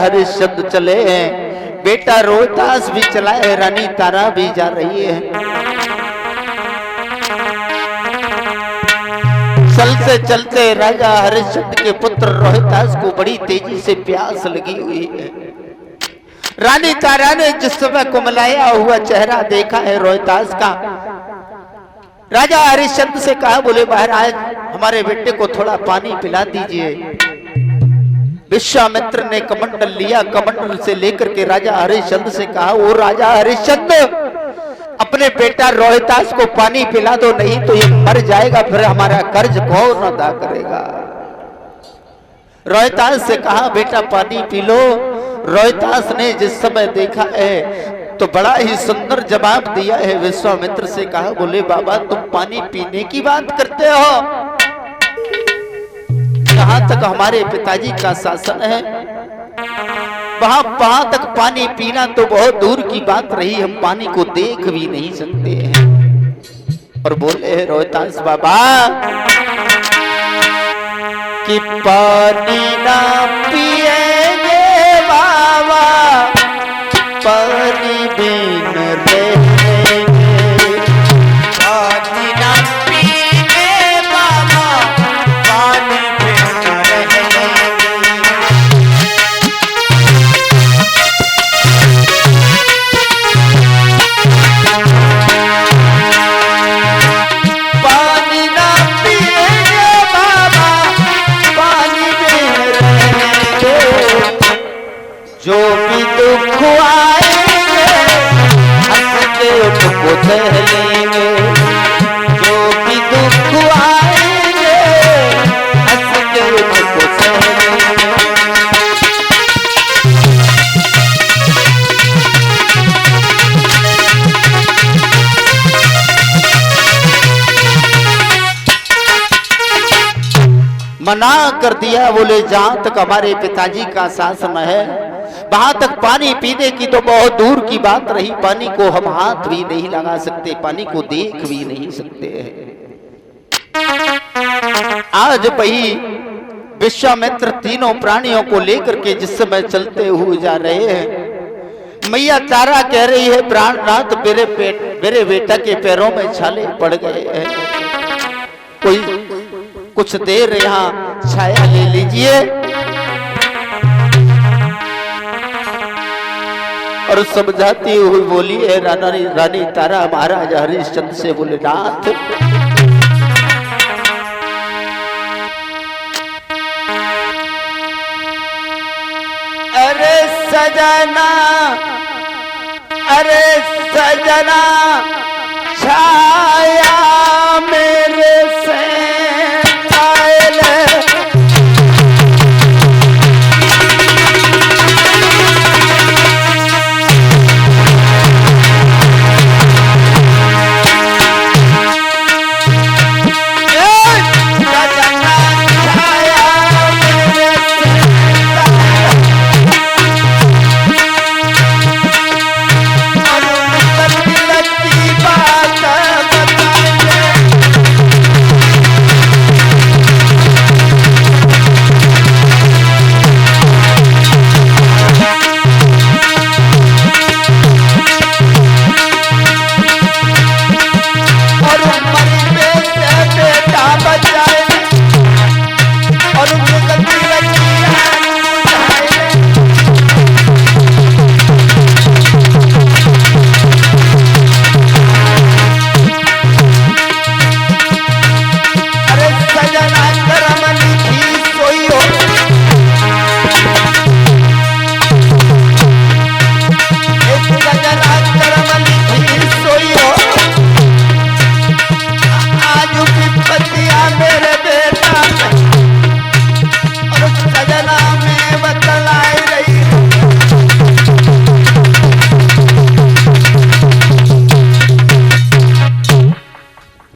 हरिश्चंद्र चले हैं, बेटा रोहितास भी चला है, रानी तारा भी जा रही है। चलते चलते राजा हरिश्चंद्र के पुत्र रोहितास को बड़ी तेजी से प्यास लगी हुई है। रानी तारा ने जिस समय कुमलाया हुआ चेहरा देखा है रोहितास का, राजा हरिश्चंद्र से कहा, बोले महाराज हमारे बेटे को थोड़ा पानी पिला दीजिए। विश्वामित्र ने कमंडल लिया, कमंडल से लेकर के राजा हरिश्चंद्र से कहा, ओ राजा हरिश्चंद्र अपने बेटा रोहितास को पानी पिला दो, नहीं तो ये मर जाएगा, फिर हमारा कर्ज कौन अदा करेगा। रोहितास से कहा, बेटा पानी पी लो। रोहितास ने जिस समय देखा है तो बड़ा ही सुंदर जवाब दिया है। विश्वामित्र से कहा, बोले बाबा तुम पानी पीने की बात करते हो, जहां तक हमारे पिताजी का शासन है वहां तक पानी पीना तो बहुत दूर की बात रही, हम पानी को देख भी नहीं सकते हैं। और बोले रोहितास बाबा कि पानी ना पिएंगे बाबा, पानी बिन रहेंगे, पानी ना पिएंगे बाबा, पानी बिन रहेंगे। पानी ना पिएंगे बाबा, पानी बिन रहेंगे, जो भी दुख आएंगे हंस के उनको सहलेंगे, जो भी दुख आएंगे हंस के उनको सहलेंगे। मना कर दिया, बोले जहां तक हमारे पिताजी का शासन है वहां तक पानी पीने की तो बहुत दूर की बात रही, पानी को हम हाथ भी नहीं लगा सकते, पानी को देख भी नहीं सकते हैं। आज वही विश्वामित्र तीनों प्राणियों को लेकर के जिस समय चलते हुए जा रहे हैं, मैया तारा कह रही है, प्राणनाथ मेरे बेटा के पैरों में छाले पड़ गए हैं, कोई कुछ देर यहाँ छाया ले लीजिए। और समझाती हुई बोली है रानी तारा महाराज हरिश्चंद्र से, बोले नाथ अरे सजना, अरे सजना छाया मेरे से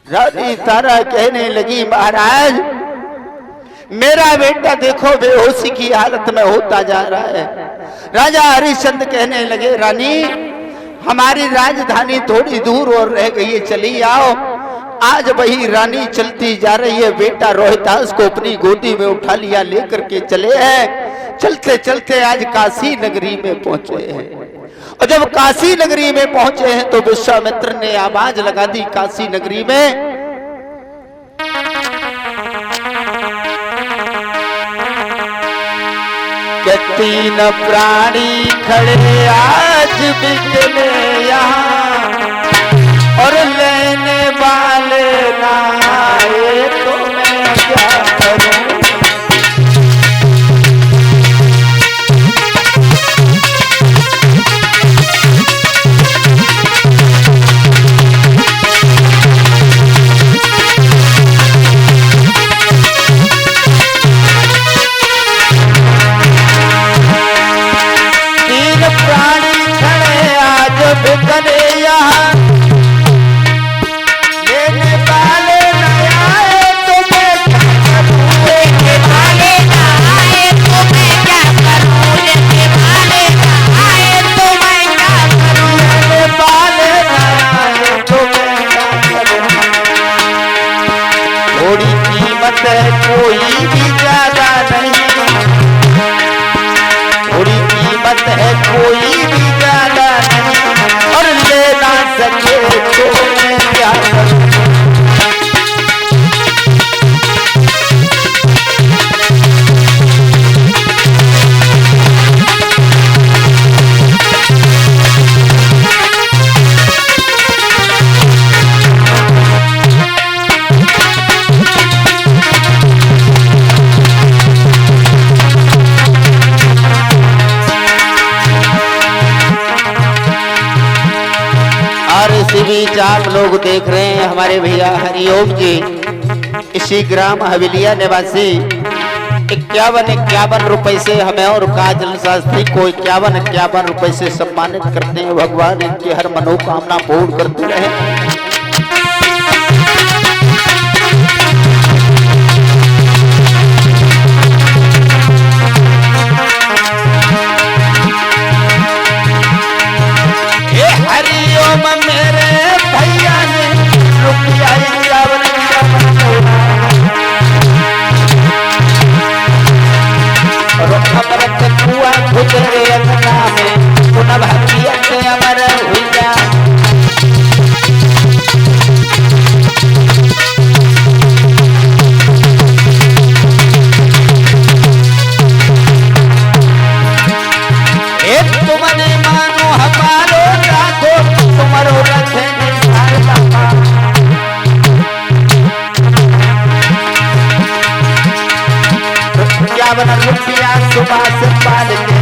रानी तारा कहने लगी, महाराज मेरा बेटा देखो बेहोशी की हालत में होता जा रहा है। राजा हरिश्चंद्र कहने लगे, रानी हमारी राजधानी थोड़ी दूर और रह गई है, चली आओ। आज वही रानी चलती जा रही है, बेटा रोहितास को अपनी गोदी में उठा लिया, लेकर के चले हैं। चलते चलते आज काशी नगरी में पहुंचे हैं। और जब काशी नगरी में पहुंचे हैं तो विश्वामित्र ने आवाज लगा दी काशी नगरी में, कि तीन प्राणी खड़े आज बिकने यहाँ और लेने वाले ना आए तो मैं क्या करूं। बिकने यहाँ लेने वाले न आए तो मैं क्या करूं। लेने वाले न आए तो मैं क्या करूं। लेने वाले न आए तो मैं क्या करूं। लेने वाले न आए तो मैं क्या करूं। थोड़ी कीमत है कोई भी ज्यादा नहीं, थोड़ी कीमत है कोई भी ज्यादा नहीं, और ले ना सके तो मैं क्या करूं। इसी बीच आप लोग देख रहे हैं हमारे भैया हरिओम जी इसी ग्राम हवेलिया निवासी 51 रुपए से हमें और काजल शास्त्री को 51 रुपए से सम्मानित करते हैं। भगवान इनकी हर मनोकामना पूर्ण करते रहे। हरिओम मेरे भैया ने रुपया 51 अमृत कुआ गुजरे अंगना में पुनः भक्ति अमर हुआ। तुमने मानो हमारो राखो तुम्हारो रखे रुपया सुबह से पाल के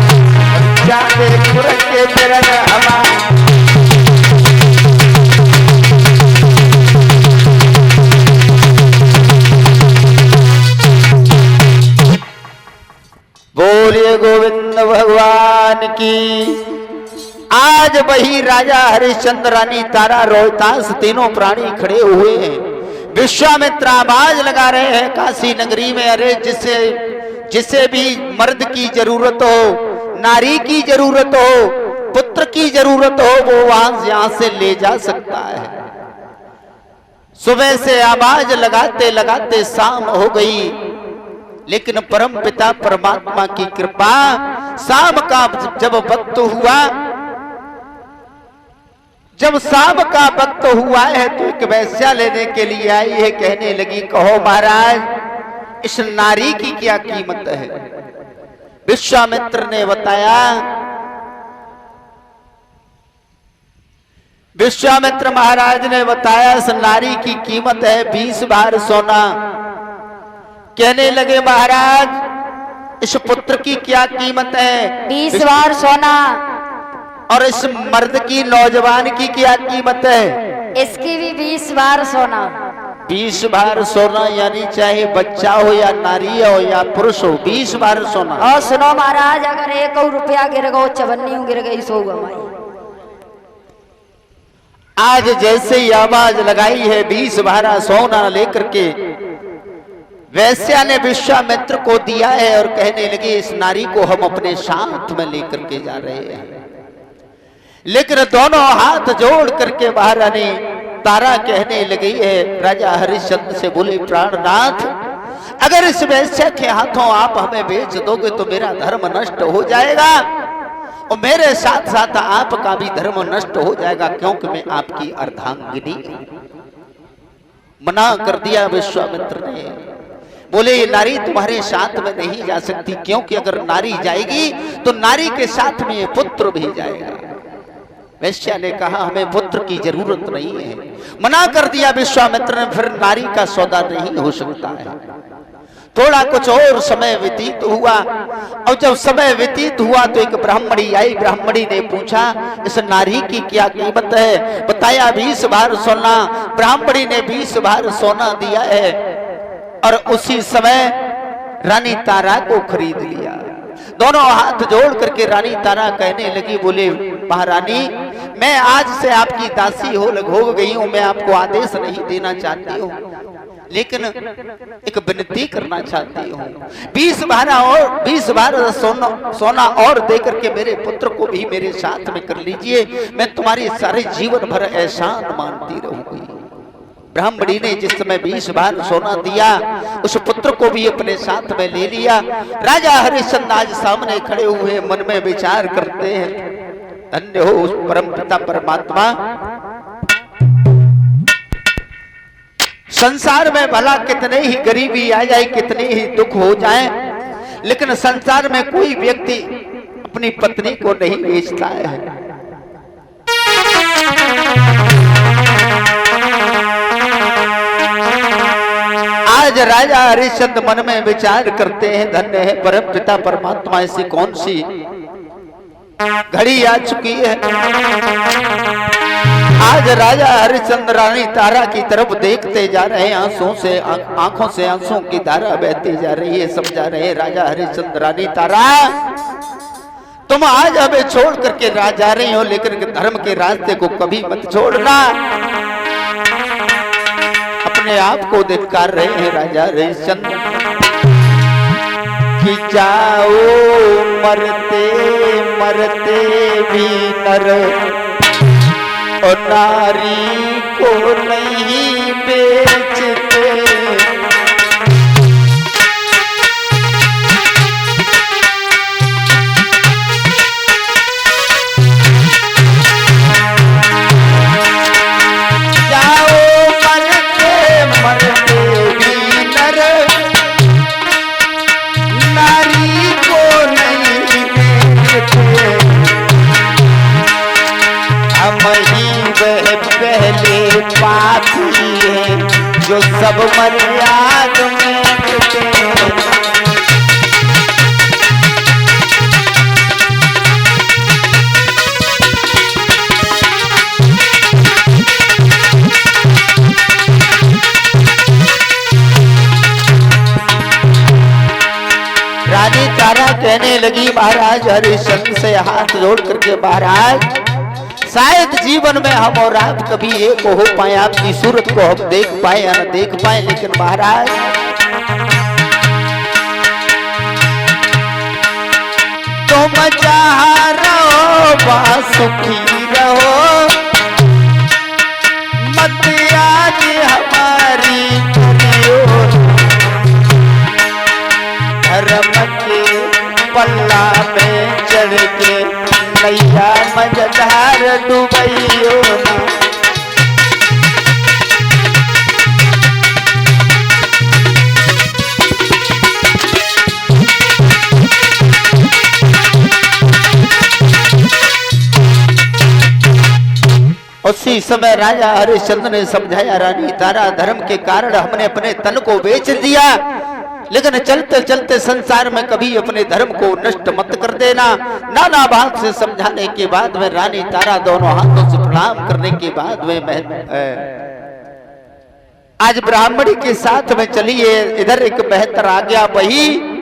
जाते पुरख के चरण हमारे। बोलिए गोविंद भगवान की। आज वही राजा हरिश्चंद्र, रानी तारा, रोहतास तीनों प्राणी खड़े हुए हैं। विश्वामित्र आवाज लगा रहे हैं काशी नगरी में, अरे जिसे भी मर्द की जरूरत हो, नारी की जरूरत हो, पुत्र की जरूरत हो, वो यहां से ले जा सकता है। सुबह से आवाज लगाते लगाते शाम हो गई, लेकिन परम पिता परमात्मा की कृपा, शाम का जब वक्त हुआ, जब शाम का वक्त हुआ है तो एक वैश्या लेने के लिए आई है। कहने लगी, कहो महाराज इस नारी की क्या कीमत है। विश्वामित्र ने बताया, विश्वामित्र महाराज ने बताया इस नारी की कीमत है 20 भार सोना। कहने लगे महाराज इस पुत्र की क्या कीमत है। 20 भार सोना। और इस मर्द की, नौजवान की क्या कीमत है। इसकी भी 20 भार सोना। 20 भार सोना, यानी चाहे बच्चा हो या नारी हो या पुरुष हो, 20 भार सोना। और सुनो महाराज, अगर 1 रुपया गिर गो, चवन्नी गिर गई, सो गई। आज जैसे ही आवाज लगाई है 20 भारा सोना लेकर के वैश्या ने विश्वामित्र को दिया है और कहने लगी इस नारी को हम अपने साथ में लेकर के जा रहे हैं। लेकिन दोनों हाथ जोड़ करके महारानी तारा कहने लगी है, राजा हरिश्चंद्र से बोले, प्राणनाथ अगर इस वैश्य के हाथों आप हमें बेच दोगे तो मेरा धर्म नष्ट हो जाएगा और मेरे साथ साथ आपका भी धर्म नष्ट हो जाएगा, क्योंकि मैं आपकी अर्धांगिनी। मना कर दिया विश्वामित्र ने। बोले ये नारी तुम्हारे साथ में नहीं जा सकती, क्योंकि अगर नारी जाएगी तो नारी के साथ में ये पुत्र भी जाएगा। वैश्या ने कहा हमें पुत्र की जरूरत नहीं है। मना कर दिया विश्वामित्र ने। फिर नारी का सौदा नहीं हो सकता है। थोड़ा कुछ और समय व्यतीत हुआ और जब समय व्यतीत हुआ तो एक ब्राह्मणी आई। ब्राह्मणी ने पूछा इस नारी की क्या कीमत है? बताया 20 भार सोना। ब्राह्मणी ने 20 भार सोना दिया है और उसी समय रानी तारा को खरीद लिया। दोनों हाथ जोड़ करके रानी तारा कहने लगी, बोले महारानी मैं आज से आपकी दासी हो गई हूं। मैं आपको आदेश नहीं देना चाहती हूँ, लेकिन एक विनती करना चाहती हूँ। 20 भार सोना और देकर के मेरे पुत्र को भी मेरे साथ में कर लीजिए। मैं तुम्हारी सारे जीवन भर एहसान मानती रहूंगी। ब्राह्मणी ने जिस समय 20 भार सोना दिया उस पुत्र को भी अपने साथ में ले लिया। राजा हरिश्चंद्र आज सामने खड़े हुए मन में विचार करते हैं, धन्य हो उस परम पिता परमात्मा। संसार में भला कितने ही गरीबी आ जाए, कितने ही दुख हो जाए, लेकिन संसार में कोई व्यक्ति अपनी पत्नी को नहीं बेचता है। आज राजा हरिश्चंद्र मन में विचार करते हैं, धन्य है परम पिता परमात्मा, ऐसी कौन सी घड़ी आ चुकी है। आज राजा हरिश्चंद्र रानी तारा की तरफ देखते जा रहे हैं। आंखों से आंसुओं की धारा बहती जा रही है। समझा रहे राजा हरिश्चंद्र रानी तारा तुम आज हमें छोड़ करके जा रही हो, लेकिन धर्म के रास्ते को कभी मत छोड़ना। अपने आप को धिक्कार रहे हैं राजा हरिश्चंद्र कि जाओ मरते मरते भी नर और नारी को नहीं बेचते। जाओ मरते मरते भी नर नारी को नहीं बेचते। हम ही वह पहले पापी है जो सब मर्याद में रानी तारा कहने लगी महाराज हरिश्चंद्र से हाथ जोड़ करके, महाराज शायद जीवन में हम और आप कभी एक हो पाए, आपकी सूरत को हम देख पाए या न देख पाए, लेकिन महाराज तुम जहाँ रहो वहाँ सुखी रहो, मत याद हमारी करियो। धर्म के पल्ला में चढ़ के नैया मझधार डूबैयो ना। उसी समय राजा हरिश्चंद्र ने समझाया, रानी तारा धर्म के कारण हमने अपने तन को बेच दिया, लेकिन चलते चलते संसार में कभी अपने धर्म को नष्ट मत कर देना। नाना बात से समझाने के बाद में रानी तारा दोनों हाथों से प्रणाम करने के बाद में आज ब्राह्मणी के साथ में चलिए। इधर एक बेहतर आ गया, वही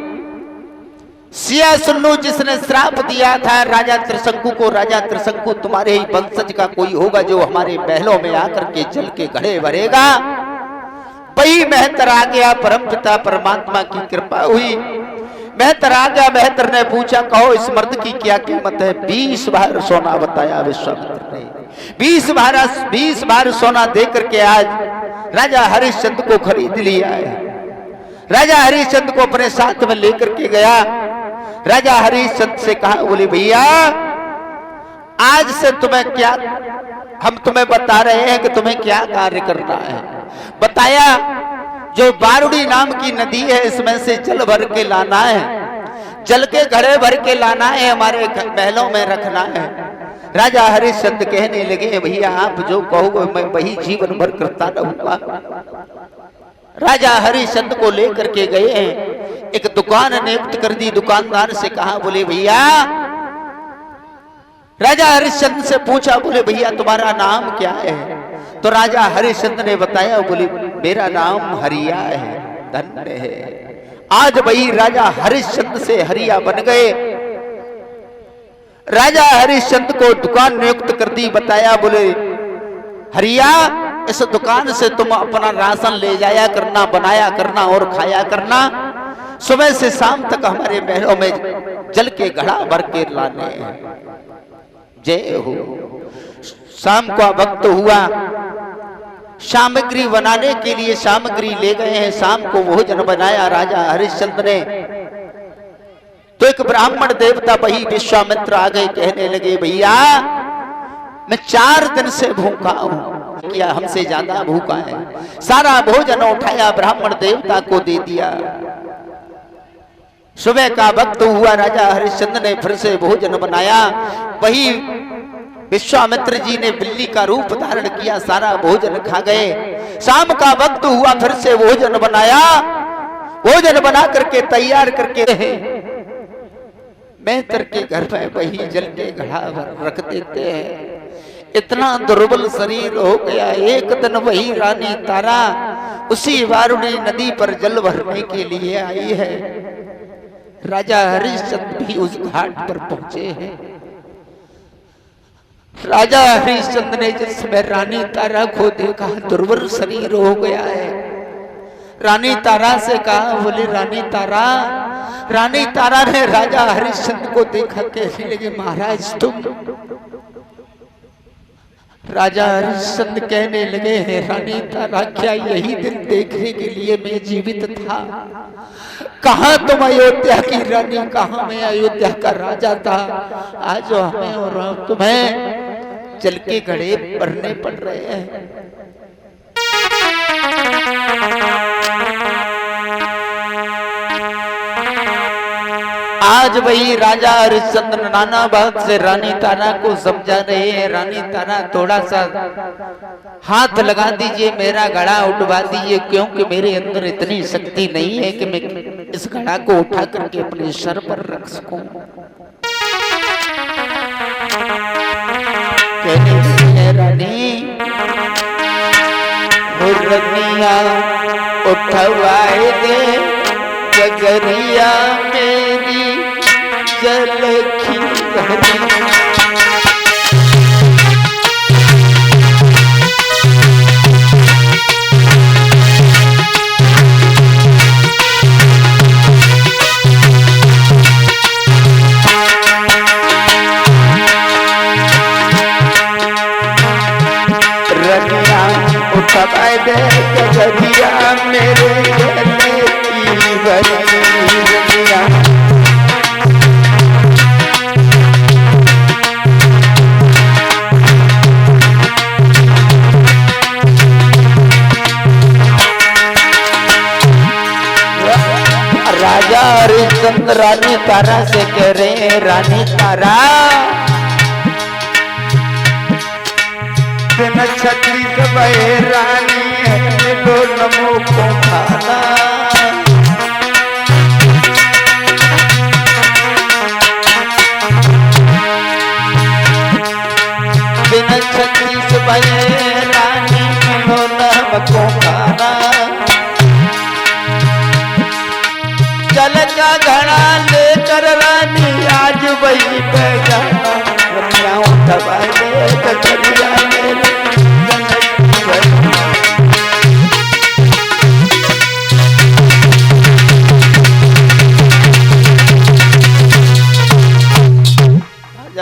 सिया सुन्नू जिसने श्राप दिया था राजा त्रिशंकु को, राजा त्रिशंकु तुम्हारे ही वंशज का कोई होगा जो हमारे महलों में आकर के जल के घड़े भरेगा। वही मेहतर आ गया। परमपिता परमात्मा की कृपा हुई, मेहतर आ गया। मेहतर ने पूछा, कहो इस मर्द की क्या कीमत है? 20 भार सोना बताया विश्वामित्र ने। 20 भार सोना दे करके आज राजा हरिश्चंद्र को खरीद लिया है। राजा हरिश्चंद्र को अपने साथ में लेकर के गया। राजा हरिश्चंद्र से कहा, बोले भैया आज से तुम्हें क्या, हम तुम्हें बता रहे हैं कि तुम्हें क्या कार्य करना है। बताया, जो बारुड़ी नाम की नदी है इसमें से जल भर के लाना है, जल के घड़े भर के लाना है, हमारे महलों में रखना है। राजा हरिश्चंद्र कहने लगे, भैया आप जो कहोगे मैं वही जीवन भर करता रहूंगा। राजा हरिश्चंद्र को लेकर के गए हैं, एक दुकान नियुक्त कर दी। दुकानदार से कहा, बोले भैया, राजा हरिश्चंद्र से पूछा, बोले भैया तुम्हारा नाम क्या है? तो राजा हरिश्चंद्र ने बताया, बोले मेरा नाम हरिया है, धन्य है। आज वही राजा हरिश्चंद्र से हरिया बन गए। राजा हरिश्चंद्र को दुकान नियुक्त कर दी। बताया, बोले हरिया इस दुकान से तुम अपना राशन ले जाया करना, बनाया करना और खाया करना। सुबह से शाम तक हमारे महलों में जल के घड़ा भर के लाने हैं। जय हो। शाम का वक्त हुआ, सामग्री बनाने के लिए सामग्री ले गए हैं। शाम को भोजन बनाया राजा हरिश्चंद्र ने। तो एक ब्राह्मण देवता वही विश्वामित्र आ गए, कहने लगे, भैया मैं 4 दिन से भूखा हूं, क्या हमसे ज्यादा भूखा है। सारा भोजन उठाया, ब्राह्मण देवता को दे दिया। सुबह का वक्त हुआ, राजा हरिश्चंद्र ने फिर से भोजन बनाया। वही विश्वामित्र जी ने बिल्ली का रूप धारण किया, सारा भोजन खा गए। शाम का वक्त हुआ, फिर से भोजन बनाया। भोजन बना करके तैयार करके रहे। मेहतर के घर में वही जल के घड़ा रख देते हैं। इतना दुर्बल शरीर हो गया। एक दिन वही रानी तारा उसी बारुड़ी नदी पर जल भरने के लिए आई है। राजा हरिश्चंद्र भी उस घाट पर पहुंचे हैं। राजा हरिश्चंद्र ने जिस समय रानी तारा को देखा, दुर्बल शरीर हो गया है। रानी तारा से कहा, बोले रानी तारा। रानी तारा ने राजा हरिश्चंद्र को देखा, कहने लगे, महाराज तुम। राजा हरिश्चंद्र कहने लगे, है रानी तारा, क्या यही दिन देखने के लिए मैं जीवित था? कहाँ तुम अयोध्या की रानी, कहाँ मैं अयोध्या का राजा था। आज हमें और तुम्हें जल के घड़े भरने पड़ रहे हैं। आज वही राजा हरिश्चंद्र नाना बात से रानी तारा को समझा रहे हैं। रानी तारा थोड़ा सा हाथ लगा दीजिए, मेरा घड़ा उठवा दीजिए, क्योंकि मेरे अंदर इतनी शक्ति नहीं है कि मैं इस घड़ा को उठा करके अपने सर पर रख सकूं। रानी रनिया उठवाए दे, जगरिया मेरी जल की भरी। उठवाए दे जगरिया मेरे जल की भरी। राजा हरिश्चंद्र रानी तारा से कह रहे हैं, रानी तारा बिन छत्री दबाए रानी लो नमो को खाना। बिन छत्री दबाए रानी लो नमो को खाना। जल का घड़ा लेकर रानी आज वही पे जाना। दबाए कचरिया मेरे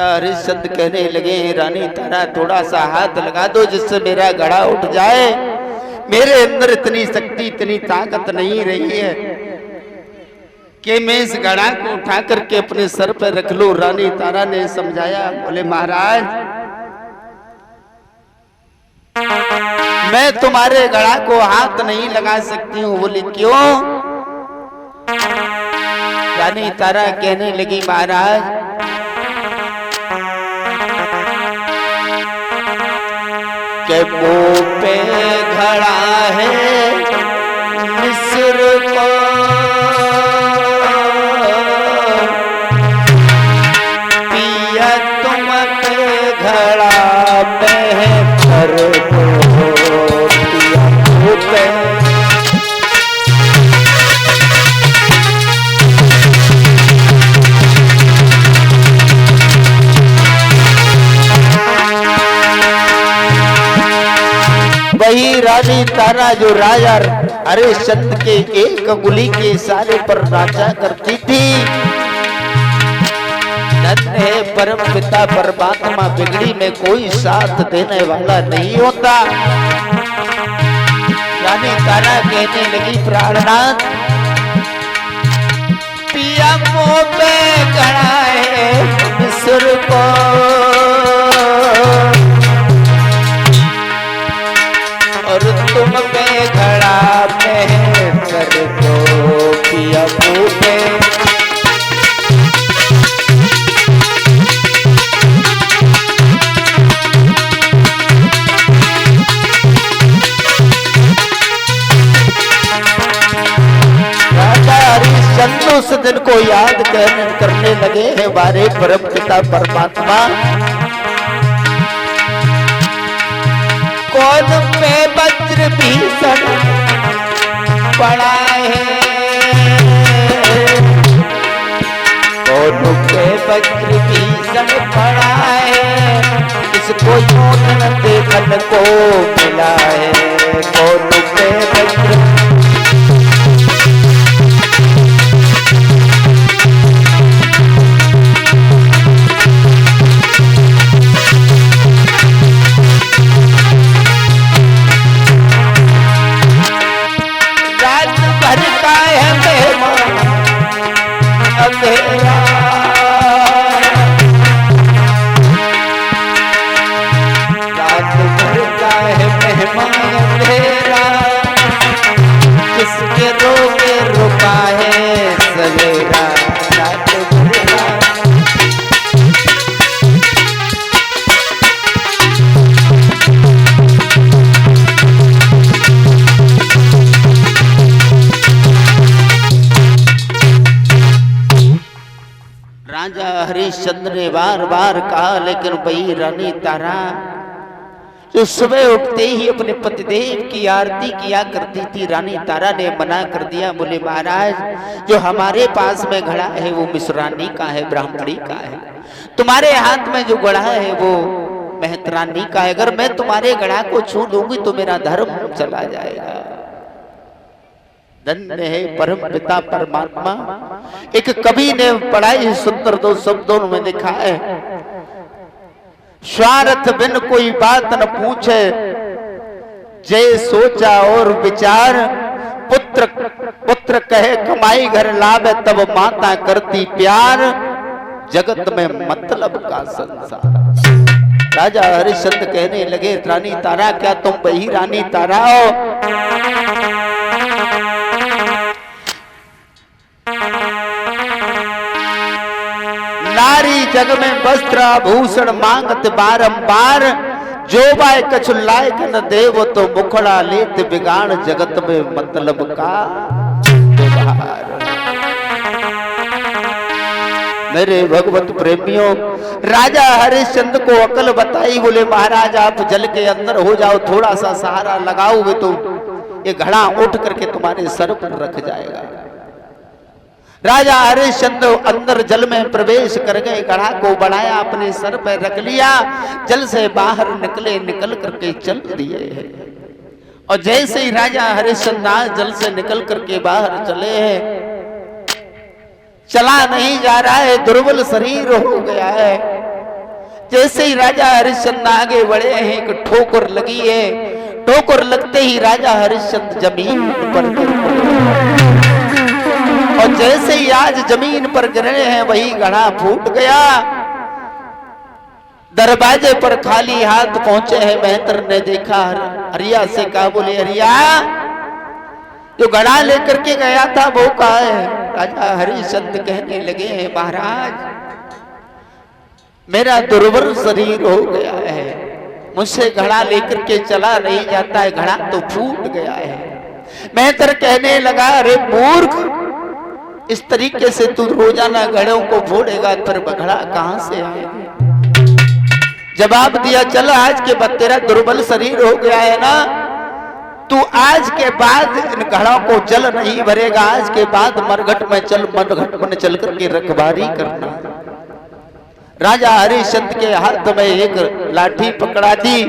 हरिश्चंद्र कहने लगे, रानी तारा थोड़ा सा हाथ लगा दो जिससे मेरा घड़ा उठ जाए। मेरे अंदर इतनी शक्ति, इतनी ताकत नहीं रही है। कि मैं इस घड़ा को उठा करके अपने सर पर रख लूं। रानी तारा ने समझाया, बोले महाराज मैं तुम्हारे घड़ा को हाथ नहीं लगा सकती हूँ। बोले क्यों? रानी तारा कहने लगी, महाराज के मुंह पे घड़ा है मिस्र को, पिया तुम पे घड़ा पे भर दो, पिया मुंह पे। वही रानी तारा जो राजा हरिश्चंद्र के एक अंगुली के इशारे पर राजा करती थी। धन्य है परम पिता परमात्मा, बिगड़ी में कोई साथ देने वाला नहीं होता। रानी तारा कहने लगी, प्राणनाथ पिया मुंह पे घड़ा है मिस्र को, और तुम पे घड़ा पे कर दो, पिया मुंह पे। राजा हरिश्चंद्र उस दिन को याद करने लगे हैं, हमारे परम पिता परमात्मा कौन पे वज्र भीषण पड़ा है, कौन पे वज्र भीषण पड़ा है, इसको यूं देखने को मिला है, कौन पे वज्र। किसके रोके रुका है सवेरा, रात भर राजा हरिश्चंद्र ने बार बार कहा, लेकिन वही रानी तारा जो सुबह उठते ही अपने पतिदेव की आरती किया करती थी, रानी तारा ने मना कर दिया। बोले महाराज जो हमारे पास में घड़ा है वो मिश्रानी का है, ब्राह्मणी का है। तुम्हारे हाथ में जो घड़ा है वो मेहतरानी का है। अगर मैं तुम्हारे घड़ा को छू लूंगी तो मेरा धर्म चला जाएगा। धन्य है परम पिता परमात्मा। एक कवि ने पढ़ाई सुंदर दो शब्दों में लिखा है, स्वार्थ बिन कोई बात न पूछे, जय सोचा और विचार, पुत्र पुत्र कहे कमाई घर लाभ, तब माता करती प्यार, जगत में मतलब का संसार। राजा हरिश्चंद्र कहने लगे, रानी तारा क्या तुम वही रानी तारा हो? नारी जग में वस्त्र आभूषण मांगत बारंबार, जो बाय कछु लायक न देव तो मुखड़ा लेत बिगाड़, जगत में मतलब का व्यवहार। मेरे भगवत प्रेमियों, राजा हरिश्चंद्र को अकल बताई। बोले महाराज आप जल के अंदर हो जाओ, थोड़ा सा सहारा लगाओगे तो ये घड़ा उठ करके तुम्हारे सर पर रख जाएगा। राजा हरिश्चंद्र अंदर जल में प्रवेश कर गए, घड़ा को बढ़ाया, अपने सर पर रख लिया, जल से बाहर निकले, निकल करके चल दिए। और जैसे ही राजा हरिश्चंद्र जल से निकल करके बाहर चले हैं, चला नहीं जा रहा है, दुर्बल शरीर हो गया है। जैसे ही राजा हरिश्चंद्र आगे बढ़े हैं, एक ठोकर लगी है। ठोकर लगते ही राजा हरिश्चंद्र जमीन पर गिर पड़े। और जैसे ही आज जमीन पर गिरे हैं वही घड़ा फूट गया। दरवाजे पर खाली हाथ पहुंचे हैं। मेहतर ने देखा, हरिया से कहा, बोले हरिया जो घड़ा लेकर के गया था वो कहा है? राजा हरिश्चंद्र कहने लगे हैं, महाराज मेरा दुर्बल शरीर हो गया है, मुझसे घड़ा लेकर के चला नहीं जाता है, घड़ा तो फूट गया है। मेहतर कहने लगा, अरे मूर्ख, इस तरीके से तू रोजाना घड़ों को फोड़ेगा फिर घड़ा कहां से आएगा? जवाब दिया, चल आज के बाद तेरा दुर्बल शरीर हो गया है ना, तू आज के बाद इन घड़ों को जल नहीं भरेगा, आज के बाद मरघट में चल, मरघट में चल करके रखवारी करना। राजा हरिश्चंद्र के हाथ में एक लाठी पकड़ा दी।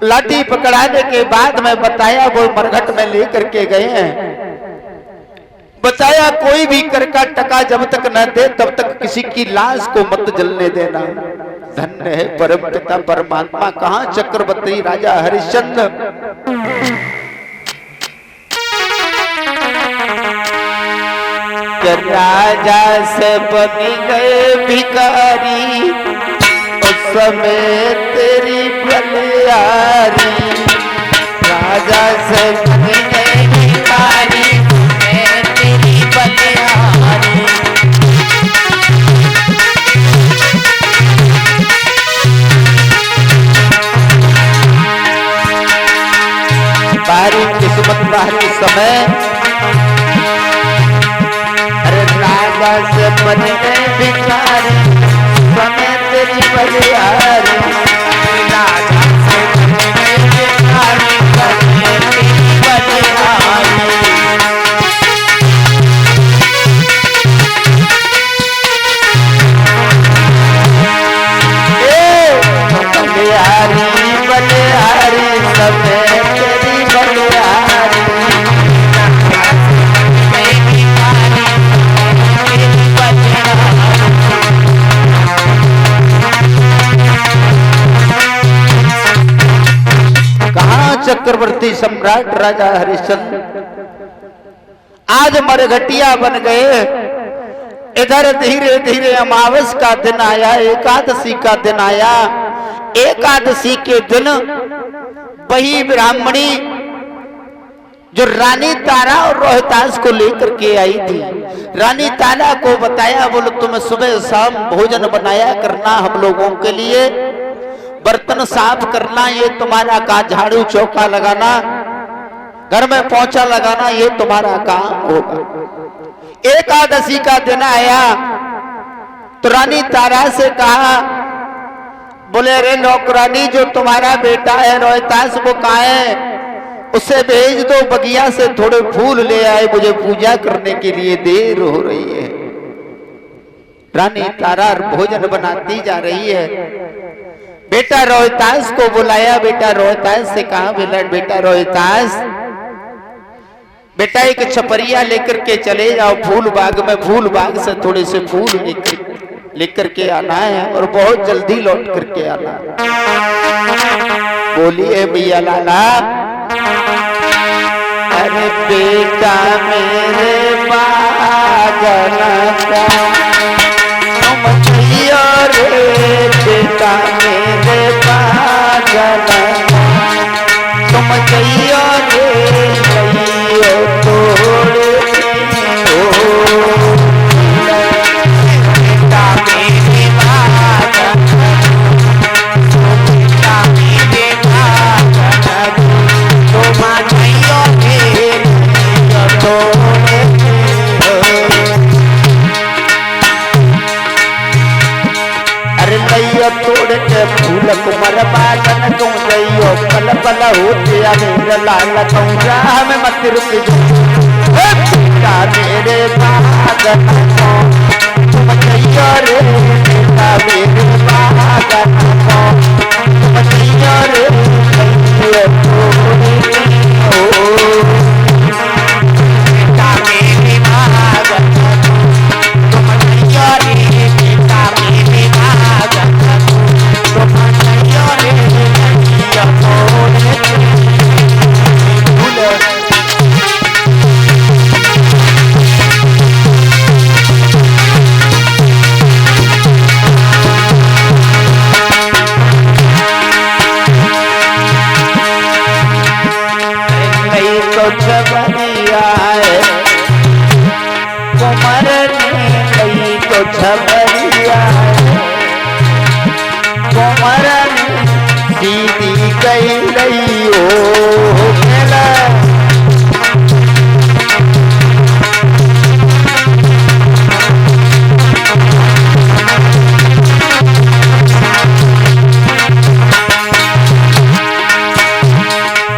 लाठी पकड़ाने के बाद में बताया, वो मरघट में लेकर के गए हैं। बताया कोई भी कर का टका जब तक न दे तब तक किसी की लाश को मत जलने देना। धन्य है परम पिता परमात्मा, कहां चक्रवर्ती राजा हरिश्चंद्र। राजा से बन गए भिखारी, उस समय तेरी बलियारी। राजा से बन गए भिखारी, मैं तेरी बलियारी। बारी किस्मत बारी समय, अरे राजा से बन गए भिखारी, समय तेरी बलियारी। राजा से बन गए भिखारी, समय तेरी बलियारी। बलिहारी बलिहारी समय तेरी बलिहारी। कहाँ चक्रवर्ती सम्राट राजा हरिश्चंद्र आज मरघटिया बन गए। इधर धीरे धीरे अमावस का दिन आया, एकादशी का दिन आया। एकादशी के दिन वही ब्राह्मणी जो रानी तारा और रोहितास को लेकर के आई थी, रानी तारा को बताया, बोलो तुम सुबह शाम भोजन बनाया करना हम लोगों के लिए, बर्तन साफ करना ये तुम्हारा काम, झाड़ू चौका लगाना, घर में पोंछा लगाना ये तुम्हारा काम होगा। एकादशी का दिन आया तो रानी तारा से कहा, बोले अरे नौकरानी जो तुम्हारा बेटा है रोहितास वो कहाँ है, उसे भेज दो बगिया से थोड़े फूल ले आए, मुझे पूजा करने के लिए देर हो रही है। रानी तारा भोजन बनाती जा रही है। बेटा रोहितास को बुलाया, बेटा रोहितास से कहा, बेटा रोहितास बेटा एक छपरिया लेकर के चले जाओ फूल बाग में, फूल बाग से थोड़े से फूल लेकर के आना है और बहुत जल्दी लौट करके आना। बोलिए भैया लाला। अरे बेटा मेरे पागल का तुम जियो रे, बेटा मेरे पागल का तुम जियो रे, जियो तोड़ तोड़ के फूल कुमर बागन तुम गईयो, पल पल होते मेरे लाल तुम राह में मत रुक बेटा मेरे बागन तुम गईयो रे, बेटा मेरे बागन तुम गईयो रे, बेटा मेरे बागन तुम गईयो रे, बेटा मेरे बागन गई रही हो मेला।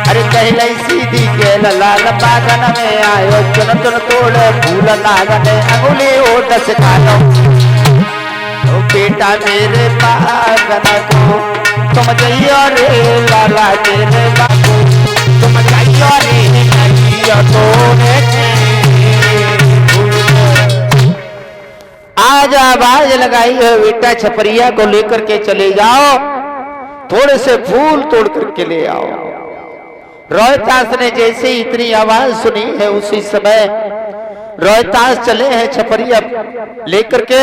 अरे कहले सीधी के लाल बागन में आयो चुन चुन तोड़ फूल लागन अंगुली ओ दस खालो बेटा मेरे बागन को तुम जइयो रे लाला तेरे बाबू तुम जइयो रे जइयो तोरे आज आवाज लगाई है बेटा छपरिया को लेकर के चले जाओ थोड़े से फूल तोड़ करके ले आओ। रोहतास ने जैसे ही इतनी आवाज सुनी है उसी समय रोहतास चले हैं छपरिया लेकर के।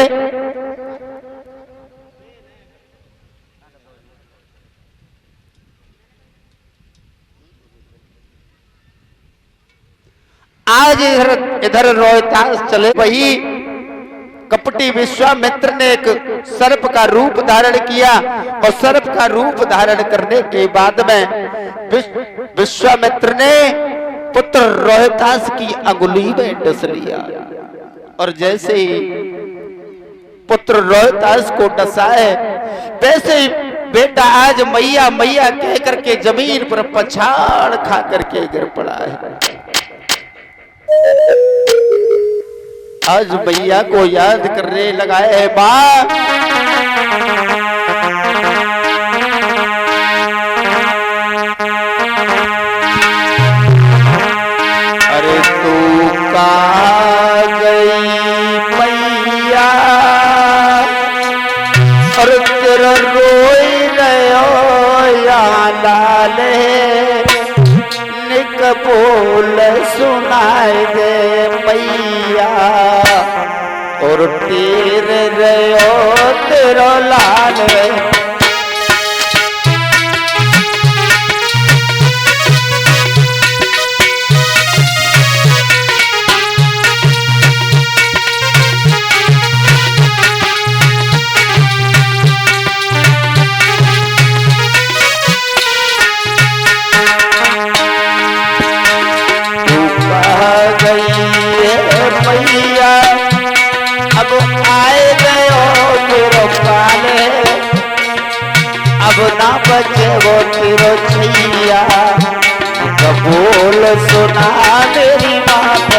आज इधर रोहतास चले वही कपटी विश्वामित्र ने एक सर्प का रूप धारण किया और सर्प का रूप धारण करने के बाद में विश्वामित्र ने पुत्र रोहतास की अंगुली में डस लिया और जैसे ही पुत्र रोहतास को डसा है वैसे ही बेटा आज मैया मैया कह करके जमीन पर पछाड़ खा करके गिर पड़ा है। आज भैया को याद करने लगा है माँ अरे तू कहाँ गई मैया और तेरा रोई रहो या लाले निक बोल सुनाए दे मैया और तेरे रहो तेरो लाल ना बचे वो तेरो छैया कबूल सुना मेरी बात।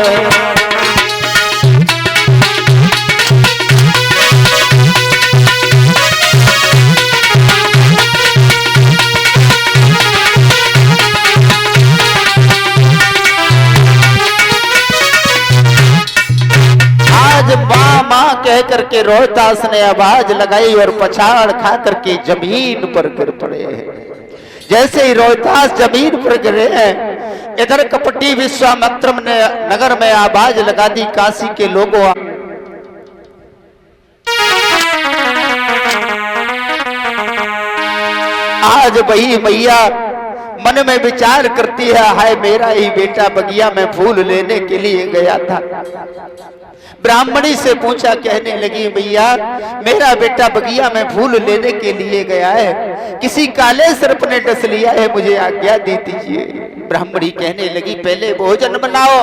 आज माँ माँ कह करके रोहतास ने आवाज लगाई और पछाड़ खा करके जमीन पर गिर पड़े हैं। जैसे ही रोहतास जमीन पर गिरे हैं इधर कपटी विश्वामित्र ने नगर में आवाज लगा दी काशी के लोगों आज वही मैया मन में विचार करती है हाय मेरा ही बेटा बगिया में फूल लेने के लिए गया था। ब्राह्मणी से पूछा कहने लगी भैया मेरा बेटा बगिया में फूल लेने के लिए गया है किसी काले सर्प ने डस लिया है मुझे आज्ञा दे दीजिए। ब्राह्मणी कहने लगी पहले भोजन बनाओ।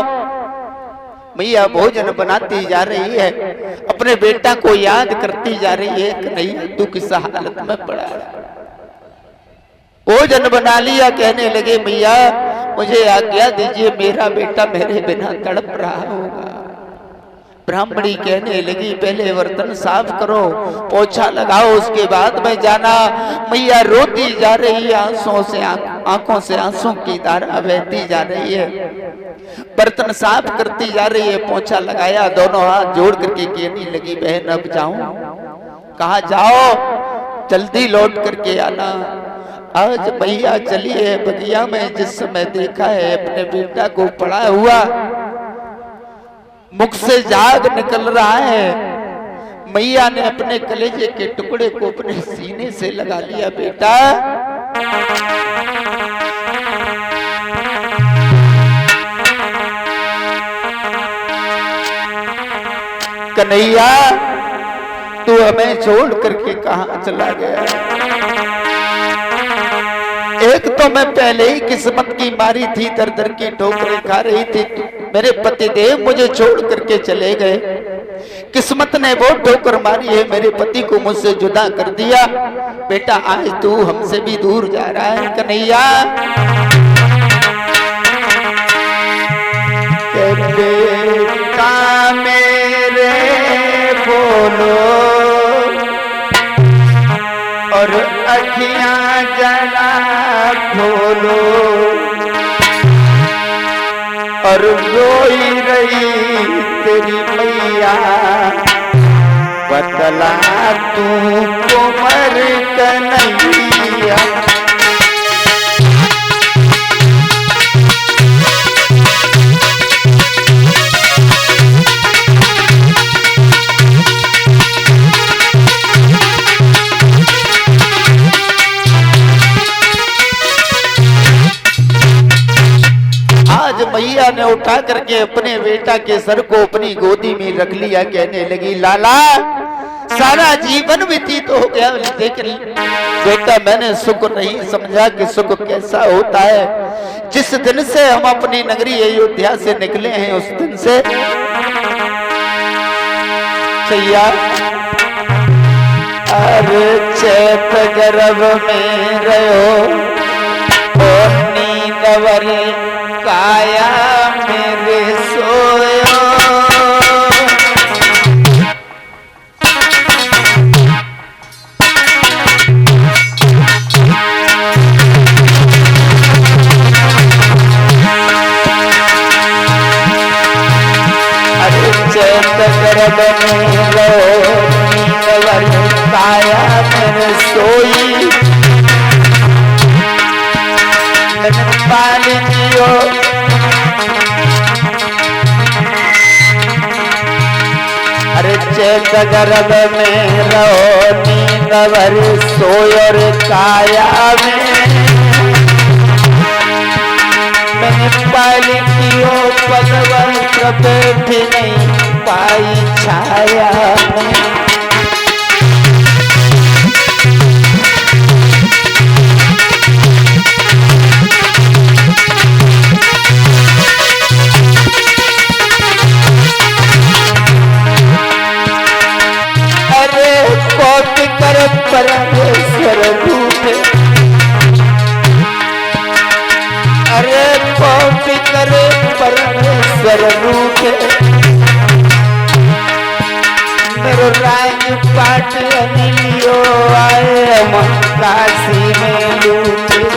मैया भोजन बनाती जा रही है अपने बेटा को याद करती जा रही है कि नहीं तू किस हालत में पड़ा है। भोजन बना लिया कहने लगे मैया मुझे आज्ञा दीजिए मेरा बेटा मेरे बिना तड़प रहा होगा। ब्राह्मणी कहने लगी पहले बर्तन साफ करो पोछा लगाओ उसके बाद में जाना। मैया रोती जा रही है आंखों से आंसू की धारा बहती जा रही है। बर्तन साफ करती जा रही है पोछा लगाया दोनों हाथ जोड़ करके कहने लगी बहन अब जाऊं कहा जाओ जल्दी लौट करके आना। आज मैया चली है बगिया में जिस समय देखा है अपने बेटा को पड़ा हुआ मुख से झाग निकल रहा है। मैया ने अपने कलेजे के टुकड़े को अपने सीने से लगा लिया बेटा कन्हैया तू हमें छोड़ करके कहां चला गया। एक तो मैं पहले ही किस्मत की मारी थी, दर दर की ठोकरें खा रही थी। मेरे पतिदेव मुझे छोड़ करके चले गए। किस्मत ने वो ठोकर मारी है, मेरे पति को मुझसे जुदा कर दिया। बेटा आज तू हमसे भी दूर जा रहा है कन्हैया। बेटा मेरे बोलो और अखियां जला खोलो, और रोई रही तेरी मैया, बतला तू कोमर कन्हैया। मैया ने उठा करके अपने बेटा के सर को अपनी गोदी में रख लिया। कहने लगी लाला सारा जीवन व्यतीत हो गया, लेकिन बेटा मैंने सुख नहीं समझा कि सुख कैसा होता है। जिस दिन से हम अपनी नगरी अयोध्या से निकले हैं उस दिन से सैया अरे चैत गर्भ में रहो और नींदवर काया मेरे सोयो। अरे चैत गर्भ में रहो नींदवर काया मेरे सोई। पालियो अरे चैत गर्भ में रहो नींदवर सोयर काया में। मैंने पालियो पदवर कभी भी नहीं पाई छाया में। परमेश्वर रूप अरे कॉपी करे परमेश्वर रूप मेरो राज पाट अनिलियो आए काशी में लूटे।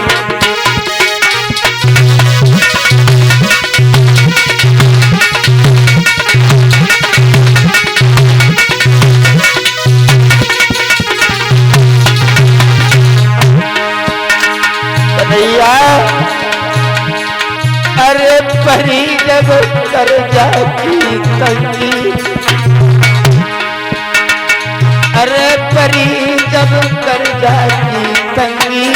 अरे परी जब कर जाती तंगी, अरे परी जब कर जाती तंगी,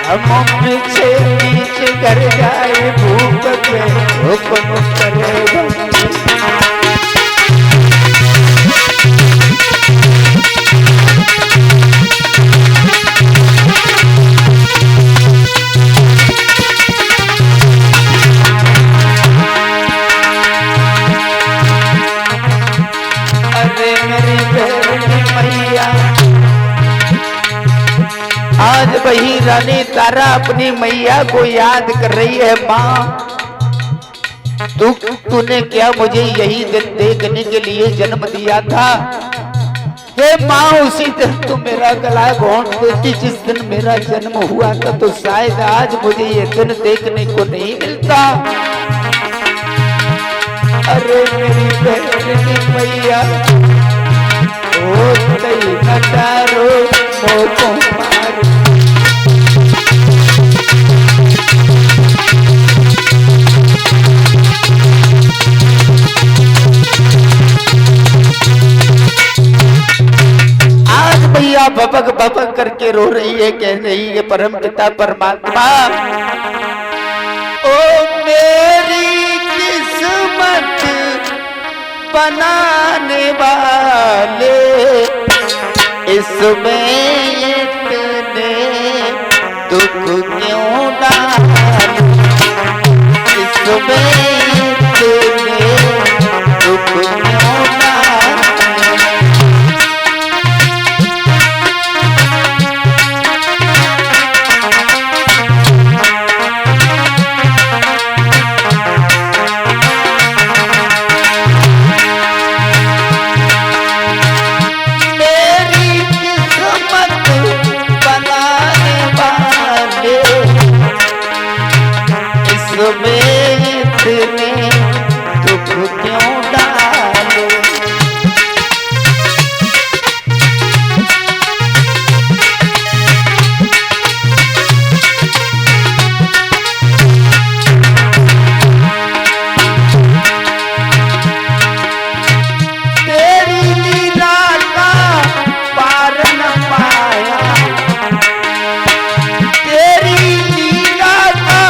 हम पीछे पीछे कर जाए भूख पे हुक्म करेगा। आज वही रानी तारा अपनी मैया को याद कर रही है। माँ तूने क्या मुझे यही दिन देखने के लिए जन्म दिया था? हे माँ उसी दिन तू मेरा गला घोंट देती जिस दिन मेरा जन्म हुआ था, तो शायद आज मुझे ये दिन देखने को नहीं मिलता। अरे मेरी बहन मैया ओ कई नटारो मोको मारो। आज भैया भपक भपक करके रो रही है, कह रही है परम पिता परमात्मा ओ मेरी किस्मत बनाने वाले इसमें इतने दुख क्यों डाले। मेरी किस्मत बनाने वाले इसमें इतने दुख क्यों डाले। तेरी लीला का पार न पाया, तेरी लीला का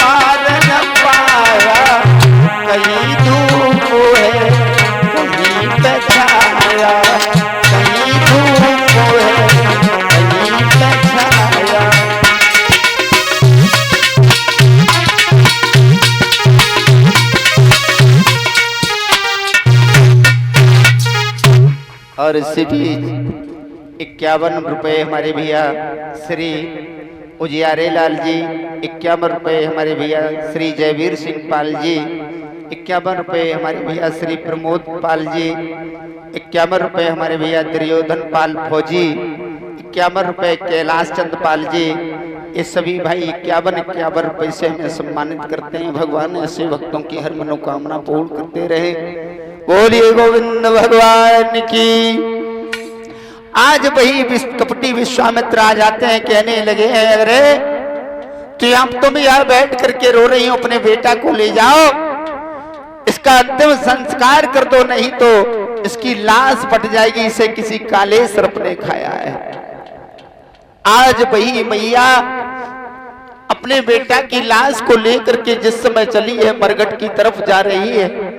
पार न पाया। कहीं धूप है कहीं पे छाया, कहीं धूप है कहीं पे छाया। और इसी बीच 51 रुपए हमारे भैया श्री उजियारे लाल जी, 51 रुपए हमारे भैया श्री जयवीर सिंह पाल जी, 51 रुपए हमारे भैया श्री प्रमोद पाल जी, 51 रुपए हमारे भैया दुर्योधन पाल फौजी, 51 रुपए कैलाश चंद पाल जी। ये सभी भाई 51 रुपए से हमें सम्मानित करते हैं। भगवान ऐसे भक्तों की हर मनोकामना पूर्ण करते रहे। बोलिए गोविंद भगवान की। आज वही कपटी विश्वामित्र आ जाते हैं, कहने लगे हैं अरे तुम यहाँ बैठ करके रो रही हो, अपने बेटा को ले जाओ, इसका अंतिम संस्कार कर दो, नहीं तो इसकी लाश फट जाएगी, इसे किसी काले सर्प ने खाया है। आज वही मैया अपने बेटा की लाश को लेकर के जिस समय चली है मरघट की तरफ जा रही है,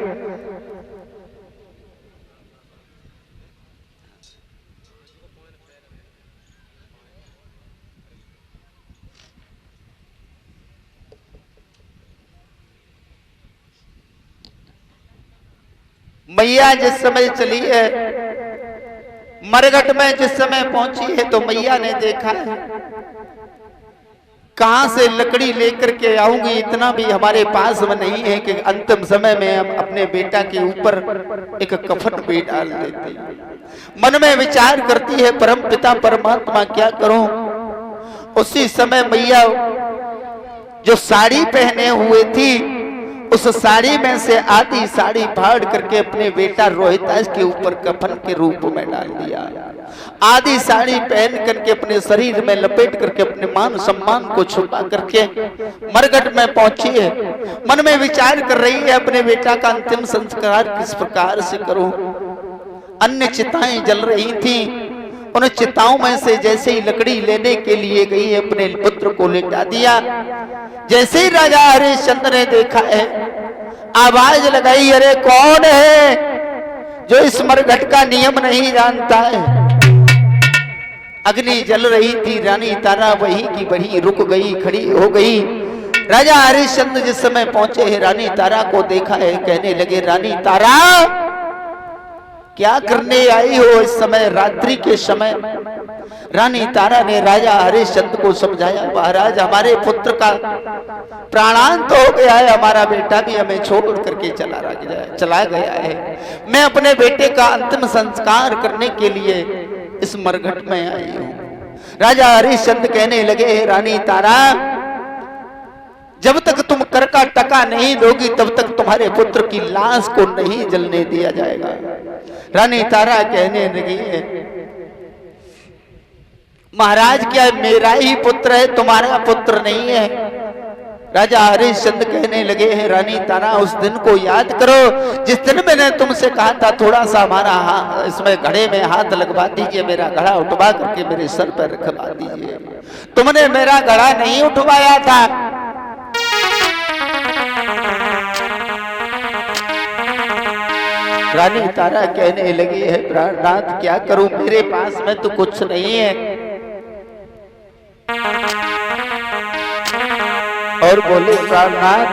मैया जिस समय चली है मरघट में जिस समय पहुंची है तो मैया ने देखा है कहां से लकड़ी लेकर के आऊंगी, इतना भी हमारे पास में नहीं है कि अंतिम समय में हम अपने बेटा के ऊपर एक कफन भी डाल देते। मन में विचार करती है परम पिता परमात्मा क्या करूं। उसी समय मैया जो साड़ी पहने हुए थी उस साड़ी में से आधी साड़ी फाड़ करके अपने बेटा रोहितास के ऊपर कफन के रूप में डाल दिया। आधी साड़ी पहन करके अपने शरीर में लपेट करके अपने मान सम्मान को छुपा करके मरघट में पहुंची है। मन में विचार कर रही है अपने बेटा का अंतिम संस्कार किस प्रकार से करूं। अन्य चिताएं जल रही थी, उन चिताओं में से जैसे ही लकड़ी लेने के लिए गई अपने पुत्र को लेटा दिया। जैसे ही राजा हरिश्चंद्र ने देखा है आवाज लगाई, अरे कौन है जो इस मरघट का नियम नहीं जानता है। अग्नि जल रही थी, रानी तारा वही की वही रुक गई, खड़ी हो गई। राजा हरिश्चंद्र जिस समय पहुंचे है रानी तारा को देखा है, कहने लगे रानी तारा क्या करने आई हो इस समय रात्रि के समय। रानी तारा ने राजा हरिश्चंद्र को समझाया, महाराज हमारे पुत्र का प्राणांत हो गया है, हमारा बेटा भी हमें छोड़ करके चला गया है। मैं अपने बेटे का अंतिम संस्कार करने के लिए इस मरघट में आई हूं। राजा हरिश्चंद्र कहने लगे, रानी तारा जब तक तुम कर का टका नहीं दोगी तब तक तुम्हारे पुत्र की लाश को नहीं जलने दिया जाएगा। रानी तारा कहने लगी, महाराज क्या मेरा ही पुत्र है, तुम्हारा पुत्र नहीं है। राजा हरिश्चंद्र कहने लगे हैं, रानी तारा उस दिन को याद करो जिस दिन मैंने तुमसे कहा था थोड़ा सा हमारा इसमें घड़े में हाथ लगवा दीजिए, मेरा घड़ा उठवा करके मेरे सर पर रखवा दीजिए। तुमने मेरा घड़ा नहीं उठवाया था। रानी तारा कहने लगी है, प्राणनाथ क्या करूं, मेरे पास में तो कुछ नहीं है। और बोले प्राणनाथ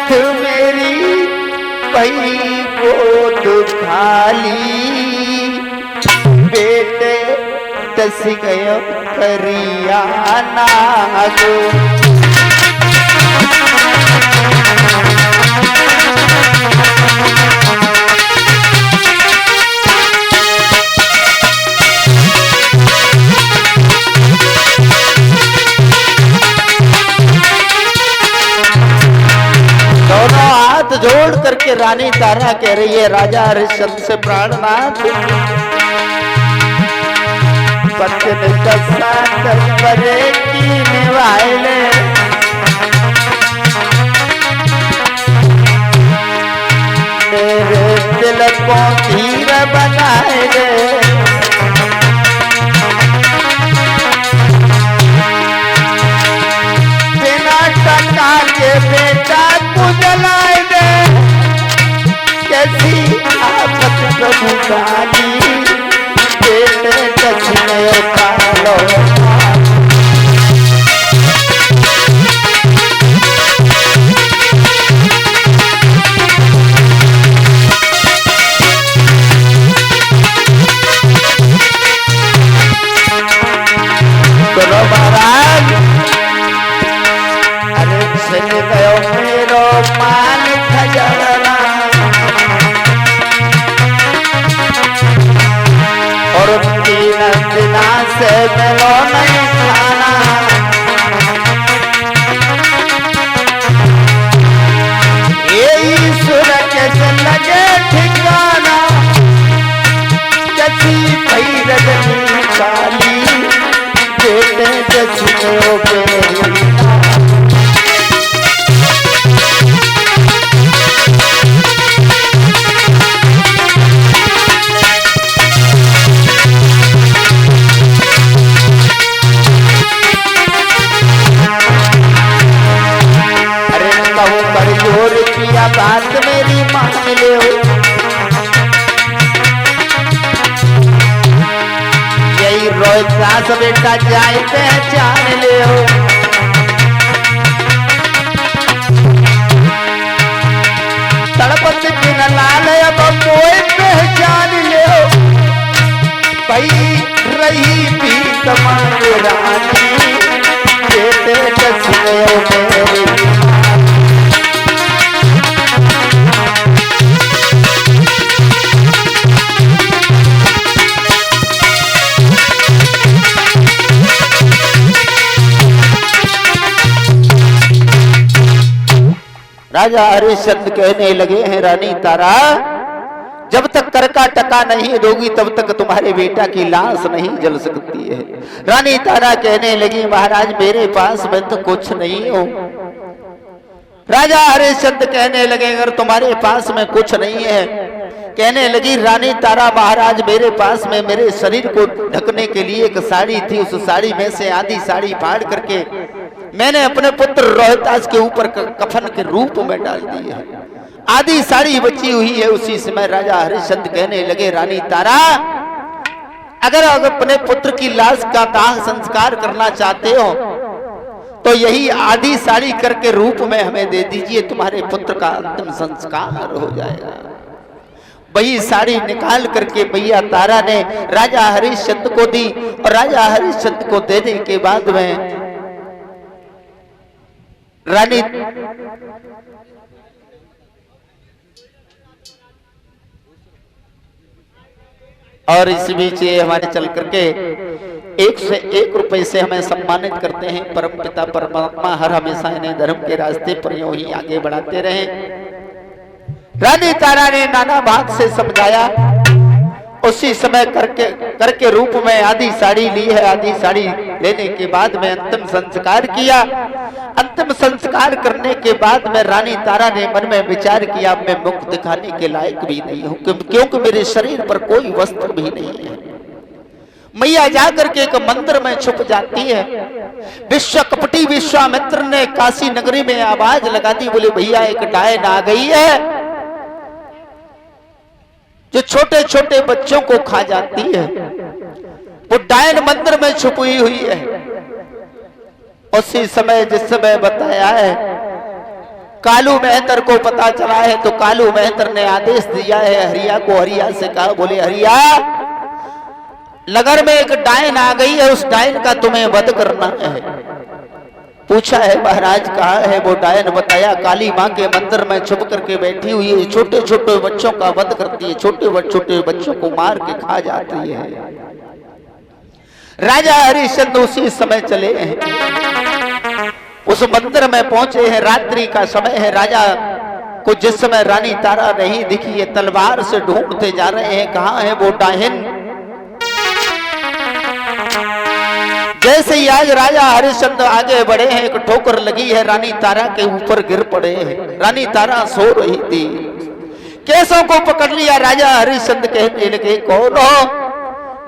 नाथ मेरी पई गोद खाली, बेटे दस गयो करिया नागो। दोनों हाथ जोड़ करके रानी तारा कह रही है, राजा हरिश्चंद्र से, प्राणनाथ पत्न दशा बरे की निभाइले, मेरे दिल को धीर बनाए दे, बिना टका के बेटा को जलाए दे, कैसी आफत प्रभु गाली, बेटे दक्षिण कालो। सुनो महाराज, अरे सुन गयो मेरो मान खजरा, और तीन दिना से मिलो नहीं खाना, ये ईश्वर कैसे लगे ठिकाना, कैसी भई रजनी काली, बेटे दक्षिणों पे जोर किया बात मेरी मान ले हो, यही रोज बेटा जाए पहचान ले हो, तड़पत बिन लाल अब कोई पहचान ले हो, भाई रही भी तमाम रानी, बेटे दक्षिणों मेरी। राजा हरिश्चंद्र कहने लगे हैं, रानी तारा जब तक कर का टका नहीं दोगी तब तक तुम्हारे बेटा की लाश नहीं जल सकती है। रानी तारा कहने लगी, महाराज मेरे पास में तो कुछ नहीं हो। राजा हरिश्चंद्र कहने लगे, अगर तुम्हारे पास में कुछ नहीं है, कहने लगी रानी तारा, महाराज मेरे पास में मेरे शरीर को ढकने के लिए एक साड़ी थी, उस साड़ी में से आधी साड़ी फाड़ करके मैंने अपने पुत्र रोहितास के ऊपर कफन के रूप में डाल दी है, आधी साड़ी बची हुई है। उसी समय राजा हरिश्चंद्र कहने लगे, रानी तारा अगर अपने पुत्र की लाश का दाह संस्कार करना चाहते हो तो यही आधी साड़ी करके रूप में हमें दे दीजिए, तुम्हारे पुत्र का अंतिम संस्कार हो जाएगा। वही साड़ी निकाल करके भैया तारा ने राजा हरिश्चंद्र को दी, और राजा हरिश्चंद्र को देने के बाद में रानी और इस बीच हमारे चल करके 1 से 1 रुपए से हमें सम्मानित करते हैं। परम पिता परमात्मा हर हमेशा इन्हें धर्म के रास्ते पर यूं ही आगे बढ़ाते रहे। रानी तारा ने नाना बात से समझाया, उसी समय करके रूप में आधी साड़ी ली है। आधी साड़ी लेने के बाद में अंतिम संस्कार किया। अंतिम संस्कार करने के बाद में रानी तारा ने मन में विचार किया, मैं मुख दिखाने के लायक भी नहीं हूं, क्योंकि मेरे शरीर पर कोई वस्त्र भी नहीं है। मैया जाकर के एक मंदिर में छुप जाती है। विश्व कपटी विश्वामित्र ने काशी नगरी में आवाज लगा दी, बोले भैया एक डायन आ गई है जो छोटे छोटे बच्चों को खा जाती है। वो डायन मंदिर में छुपी हुई है। उसी समय जिस समय बताया है कालू मेहतर को पता चला है तो कालू मेहतर ने आदेश दिया है हरिया को। हरिया से कहा, बोले हरिया नगर में एक डायन आ गई है, उस डायन का तुम्हें वध करना है। पूछा है महाराज कहाँ है वो डायन? बताया काली माँ के मंदिर में छुप करके बैठी हुई है, छोटे छोटे बच्चों का वध करती है, छोटे बच्चों को मार के खा जाती है। राजा हरिश्चंद्र उसी समय चले हैं, उस मंदिर में पहुंचे हैं। रात्रि का समय है। राजा को जिस समय रानी तारा नहीं दिखी है, तलवार से ढूंढते जा रहे हैं कहाँ है वो डायन। जैसे ही आज राजा हरिश्चंद्र आगे बढ़े हैं, एक ठोकर लगी है, रानी तारा के ऊपर गिर पड़े हैं। रानी तारा सो रही थी, केसों को पकड़ लिया। राजा हरिश्चंद्र कहने लगे कौन हो?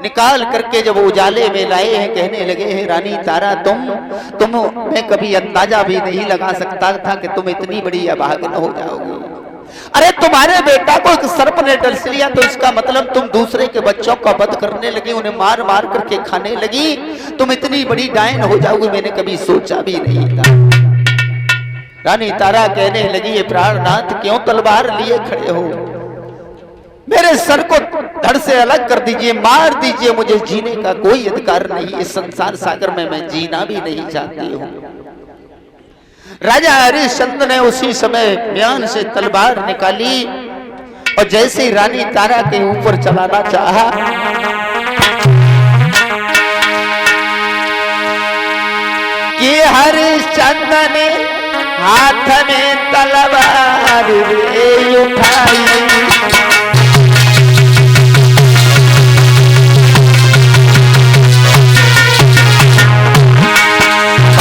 निकाल करके जब उजाले में लाए हैं, कहने लगे हैं रानी तारा तुम मैं कभी अंदाजा भी नहीं लगा सकता था कि तुम इतनी बड़ी अभागन हो जाओगी। अरे तुम्हारे बेटा को एक सर्प ने डस लिया तो इसका मतलब तुम दूसरे के बच्चों का वध करने लगी, उन्हें मार मार करके खाने लगी। तुम इतनी बड़ी डायन हो जाओगी, मैंने कभी सोचा भी नहीं था। रानी तारा कहने लगी ये प्राणनाथ क्यों तलवार लिए खड़े हो? मेरे सर को धड़ से अलग कर दीजिए, मार दीजिए, मुझे जीने का कोई अधिकार नहीं। इस संसार सागर में मैं जीना भी नहीं चाहती हूँ। राजा हरिश्चंद्र ने उसी समय म्यान से तलवार निकाली और जैसे ही रानी तारा के ऊपर चलाना चाहा, कि हरिश्चंद्र ने हाथ में तलवार उठाई।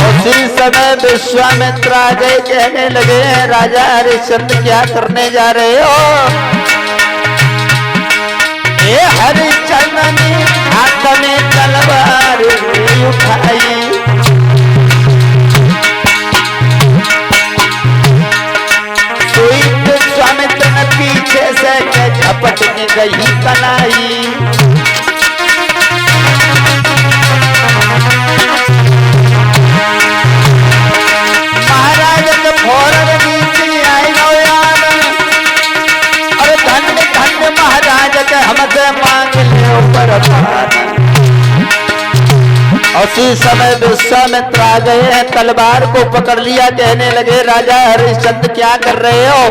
उसी समय विश्वामित्र आ गए, कहने लगे राजा हरिश्चंद्र क्या करने जा रहे हो? ये हरिश्चंद्र ने हाथ में तलवार उठाई। विश्वामित्र ने पीछे से झपट के गई कलाई। हमसे मांग ले ऊपर उसी समय विश्वामित्र आ गए हैं, तलवार को पकड़ लिया। कहने लगे राजा हरिश्चंद्र क्या कर रहे हो?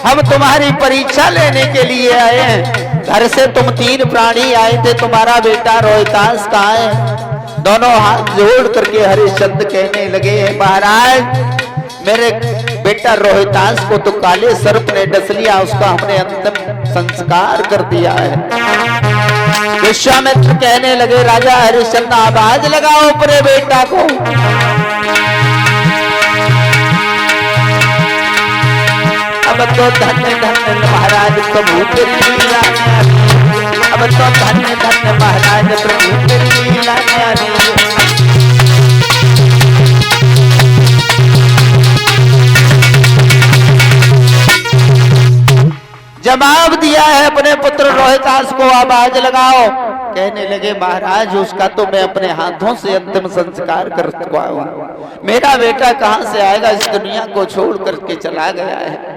हम तुम्हारी परीक्षा लेने के लिए आए हैं। घर से तुम 3 प्राणी आए थे, तुम्हारा बेटा रोहितास कहाँ है? दोनों हाथ जोड़ करके हरिश्चंद्र कहने लगे महाराज मेरे बेटा रोहितास को तो काले सर्प ने डस लिया, उसका हमने अंतिम संस्कार कर दिया है। विश्वामित्र कहने लगे राजा हरिश्चंद्र आवाज लगाओ अपने बेटा को। अब तो धन्य धन्य महाराज प्रभु तेरी लीला, अब तो धन्य धन्य महाराज प्रभु तेरी लीला। जवाब दिया है अपने पुत्र रोहितास को, आवाज लगाओ। कहने लगे महाराज उसका तो मैं अपने हाथों से अंतिम संस्कार कर चुका हूं, मेरा बेटा कहां से आएगा? इस दुनिया को छोड़ करके चला गया है।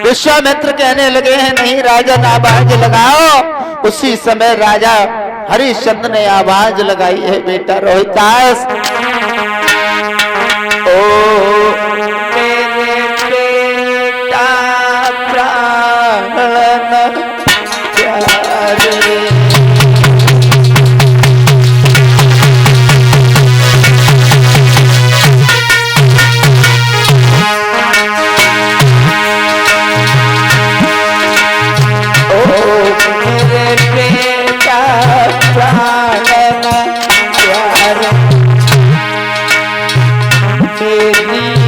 विश्वामित्र कहने लगे हैं नहीं राजन आवाज लगाओ। उसी समय राजा हरिश्चंद्र ने आवाज लगाई है बेटा रोहितास। मेरी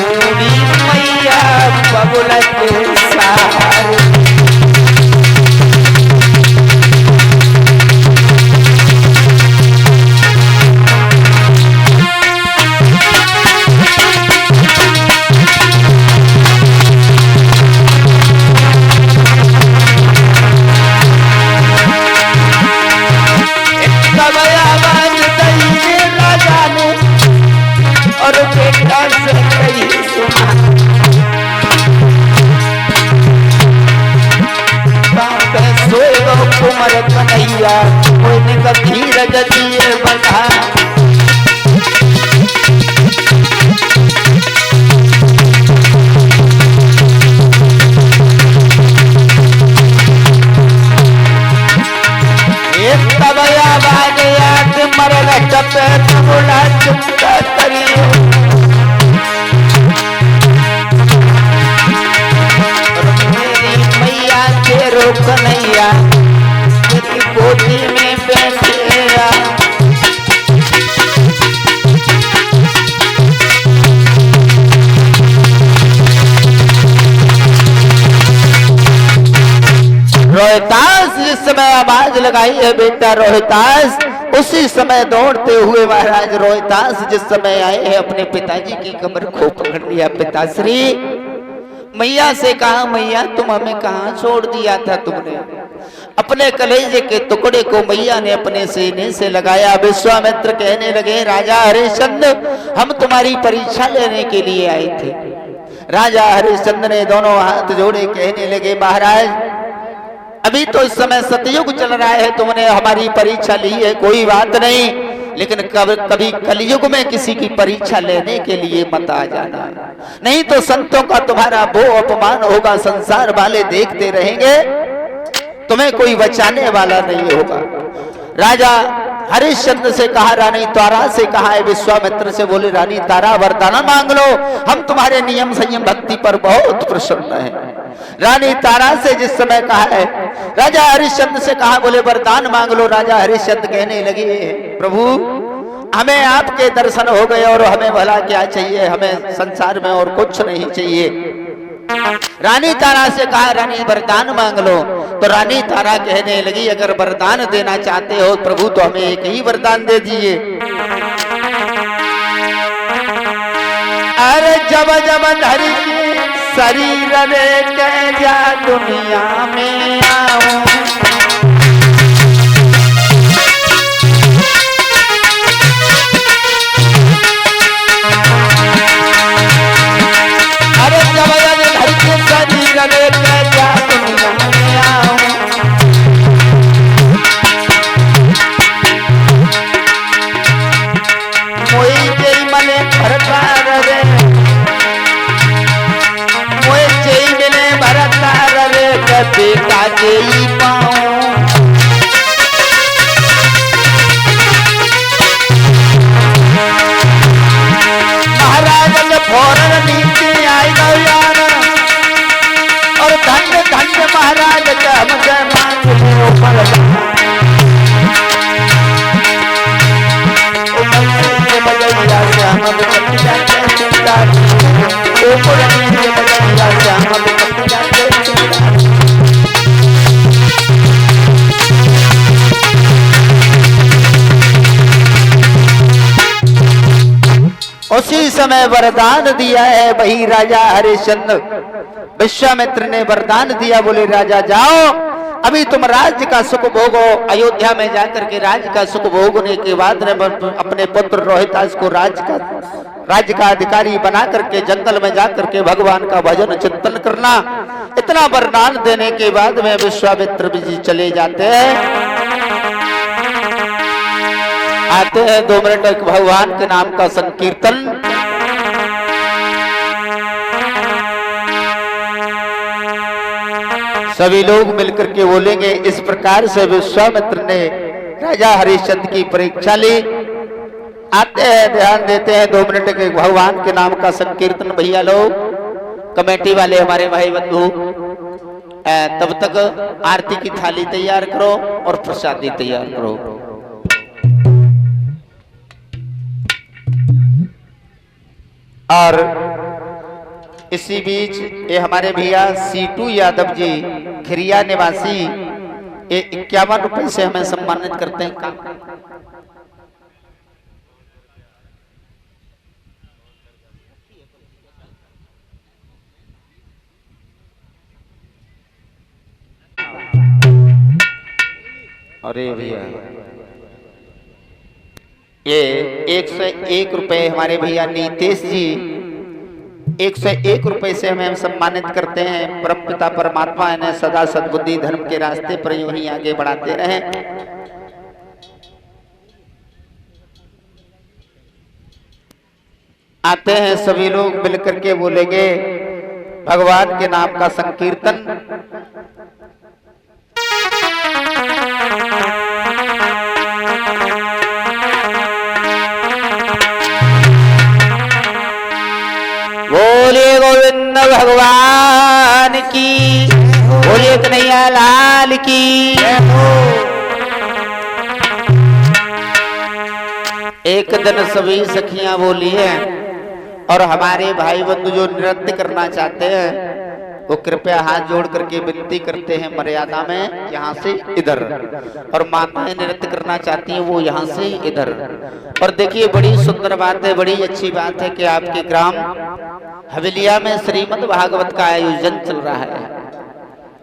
बूढ़ी मैया बबुल के सहारे। और बेटा से कही सुना सोए कुमर कन्हैया कोई धीरज दिए बता। एक तबया बाग याद मरल चपे बोला चुपता करियो। मेरी मैया के रोक नैया मेरी गोदी में बैठेया। रोहतास जिस समय आवाज लगाई है बेटा रोहतास, उसी समय दौड़ते हुए महाराज रोहतास जिस समय आए हैं अपने पिताजी की कमर को पकड़ लिया। पिताश्री मैया से कहा मैया तुम हमें कहाँ छोड़ दिया था तुमने। अपने कलेजे के टुकड़े को मैया ने अपने सीने से लगाया। विश्वामित्र कहने लगे राजा हरिश्चंद्र हम तुम्हारी परीक्षा लेने के लिए आए थे। राजा हरिश्चंद्र ने दोनों हाथ जोड़े कहने लगे महाराज अभी तो इस समय सतयुग चल रहा है, तुमने हमारी परीक्षा ली है कोई बात नहीं, लेकिन कभी कलयुग में किसी की परीक्षा लेने के लिए मत आ जाना, नहीं तो संतों का तुम्हारा वो अपमान होगा, संसार वाले देखते रहेंगे, तुम्हें कोई बचाने वाला नहीं होगा। राजा हरिश्चंद्र से कहा रानी तारा से कहा है, विश्वामित्र से बोले रानी तारा वरदान मांग लो, हम तुम्हारे नियम संयम भक्ति पर बहुत प्रसन्न हैं। रानी तारा से जिस समय कहा है, राजा हरिश्चंद्र से कहा बोले वरदान मांग लो। राजा हरिश्चंद्र कहने लगे प्रभु हमें आपके दर्शन हो गए और हमें भला क्या चाहिए, हमें संसार में और कुछ नहीं चाहिए। रानी तारा से कहा रानी वरदान मांग लो, तो रानी तारा कहने लगी अगर वरदान देना चाहते हो प्रभु तो हमें एक ही वरदान दे दीजिए। अरे जब जब धरी शरीर रे क्या दुनिया में आऊं, अरे जब जब धरी शरीर रे क्या दुनिया में आऊं, मोई जय मने भरता रे बेटा जई पाऊं, महाराज ने फौरन नीचे आई गयान और धन्य धन्य महाराज का मुझे मांग ऊपर बजैया श्याम उसी समय वरदान दिया है वही राजा हरिश्चंद्र। विश्वामित्र ने वरदान दिया बोले राजा जाओ अभी तुम राज्य का सुख भोगो, अयोध्या में जाकर के राज्य का सुख भोगने के बाद अपने पुत्र रोहितास को राज्य का अधिकारी बना करके जंगल में जाकर के भगवान का भजन चिंतन करना। इतना वरदान देने के बाद में विश्वामित्र जी चले जाते हैं। आते हैं 2 मिनट एक भगवान के नाम का संकीर्तन। सभी लोग मिलकर के बोलेंगे इस प्रकार से विश्वामित्र ने राजा हरिश्चंद्र की परीक्षा ली। आते हैं ध्यान देते हैं 2 मिनट के भगवान के नाम का संकीर्तन। भैया लोग कमेटी वाले हमारे भाई बंधु तब तक आरती की थाली तैयार करो और प्रसादी तैयार करो। और इसी बीच ये हमारे भैया सीटू यादव जी खिरिया निवासी ये 51 रुपए से हमें सम्मानित करते हैं। अरे भैया ये 101 रुपए हमारे भैया नीतेश जी 101 रुपए से हमें सम्मानित करते हैं। परम पिता परमात्मा इन्हें सदा सद्बुद्धि धर्म के रास्ते पर यूं ही आगे बढ़ाते रहे। आते हैं सभी लोग मिलकर के बोलेंगे भगवान के नाम का संकीर्तन। बोलिए गोविंद भगवान की, बोलिए कन्हैया लाल की। एक दिन सभी सखियां बोली हैं और हमारे भाई बंधु जो नृत्य करना चाहते हैं वो कृपया हाथ जोड़ करके विनती करते हैं मर्यादा में यहाँ से इधर, और माताएं नृत्य करना चाहती हैं वो यहाँ से इधर। और देखिए बड़ी सुंदर बात है, बड़ी अच्छी बात है कि आपके ग्राम हवेलिया में श्रीमद् भागवत का आयोजन चल रहा है।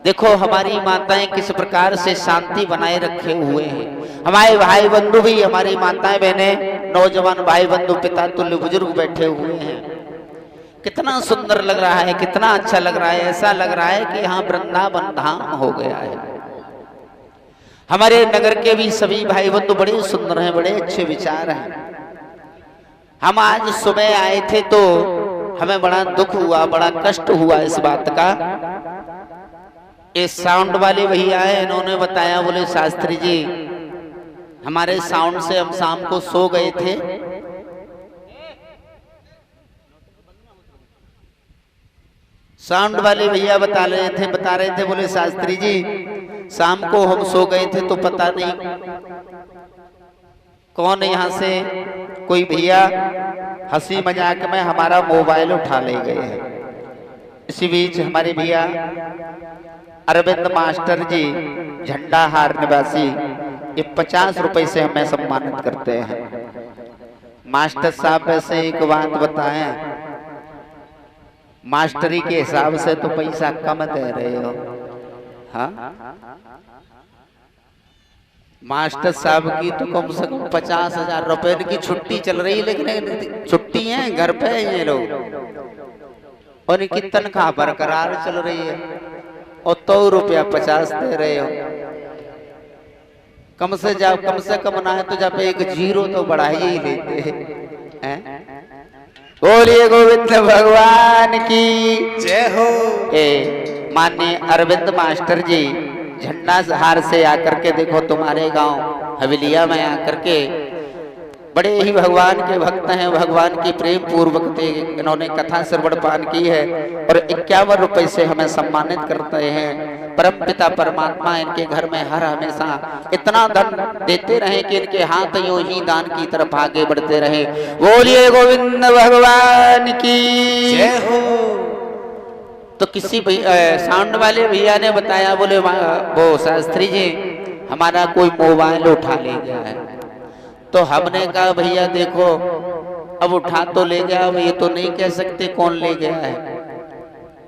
देखो हमारी माताएं किस प्रकार से शांति बनाए रखे हुए हैं। हमारे भाई बंधु भी, हमारी माताएं बहनें, नौजवान भाई बंधु, पिता तुल्य बुजुर्ग बैठे हुए हैं। कितना सुंदर लग रहा है, कितना अच्छा लग रहा है। ऐसा लग रहा है कि यहाँ वृंदावन धाम हो गया है। हमारे नगर के भी सभी भाई बंधु बड़े सुंदर हैं, बड़े अच्छे विचार हैं। हम आज सुबह आए थे तो हमें बड़ा दुख हुआ, बड़ा कष्ट हुआ इस बात का। ये साउंड वाले भैया है, इन्होंने बताया, बोले शास्त्री जी हमारे साउंड से हम शाम को सो गए थे। साउंड वाले भैया बता रहे थे बोले शास्त्री जी शाम को हम सो गए थे तो पता नहीं कौन यहाँ से कोई भैया हंसी मजाक में हमारा मोबाइल उठा ले गए हैं। इसी बीच हमारे भैया अरविंद मास्टर जी झंडा हार निवासी ये 50 रुपए से हमें सम्मानित करते हैं। मास्टर साहब वैसे एक बात बताएं, मास्टरी के हिसाब से तो पैसा कम दे रहे हो। हाँ मास्टर साहब की तो कम से कम 50,000 रुपए की छुट्टी चल रही है, लेकिन छुट्टी है घर पे ये लोग, और इनकी तनख्वाह बरकरार चल रही है और 100 रुपया 50 दे रहे हो। कम से कम ना है तो जब एक जीरो तो बढ़ा ही लेते हैं। बोलिए गोविंद भगवान की जय हो। माननीय अरविंद मास्टर जी झंडा हार से आकर के देखो तुम्हारे गांव हवेलिया में आकर के बड़े ही भगवान के भक्त हैं, भगवान की प्रेम पूर्वक इन्होंने कथा श्रवण पान की है और 51 रुपए से हमें सम्मानित करते हैं। परम पिता परमात्मा इनके घर में हर हमेशा इतना धन देते रहे कि इनके हाथ यूं ही दान की तरफ आगे बढ़ते रहे। बोलिए गोविंद भगवान की जय हो। तो किसी साउंड वाले भैया ने बताया, बोले वो शास्त्री जी हमारा कोई मोबाइल उठा ले गया है। तो हमने कहा भैया देखो अब उठा तो ले गया, अब ये तो नहीं कह सकते कौन ले गया है।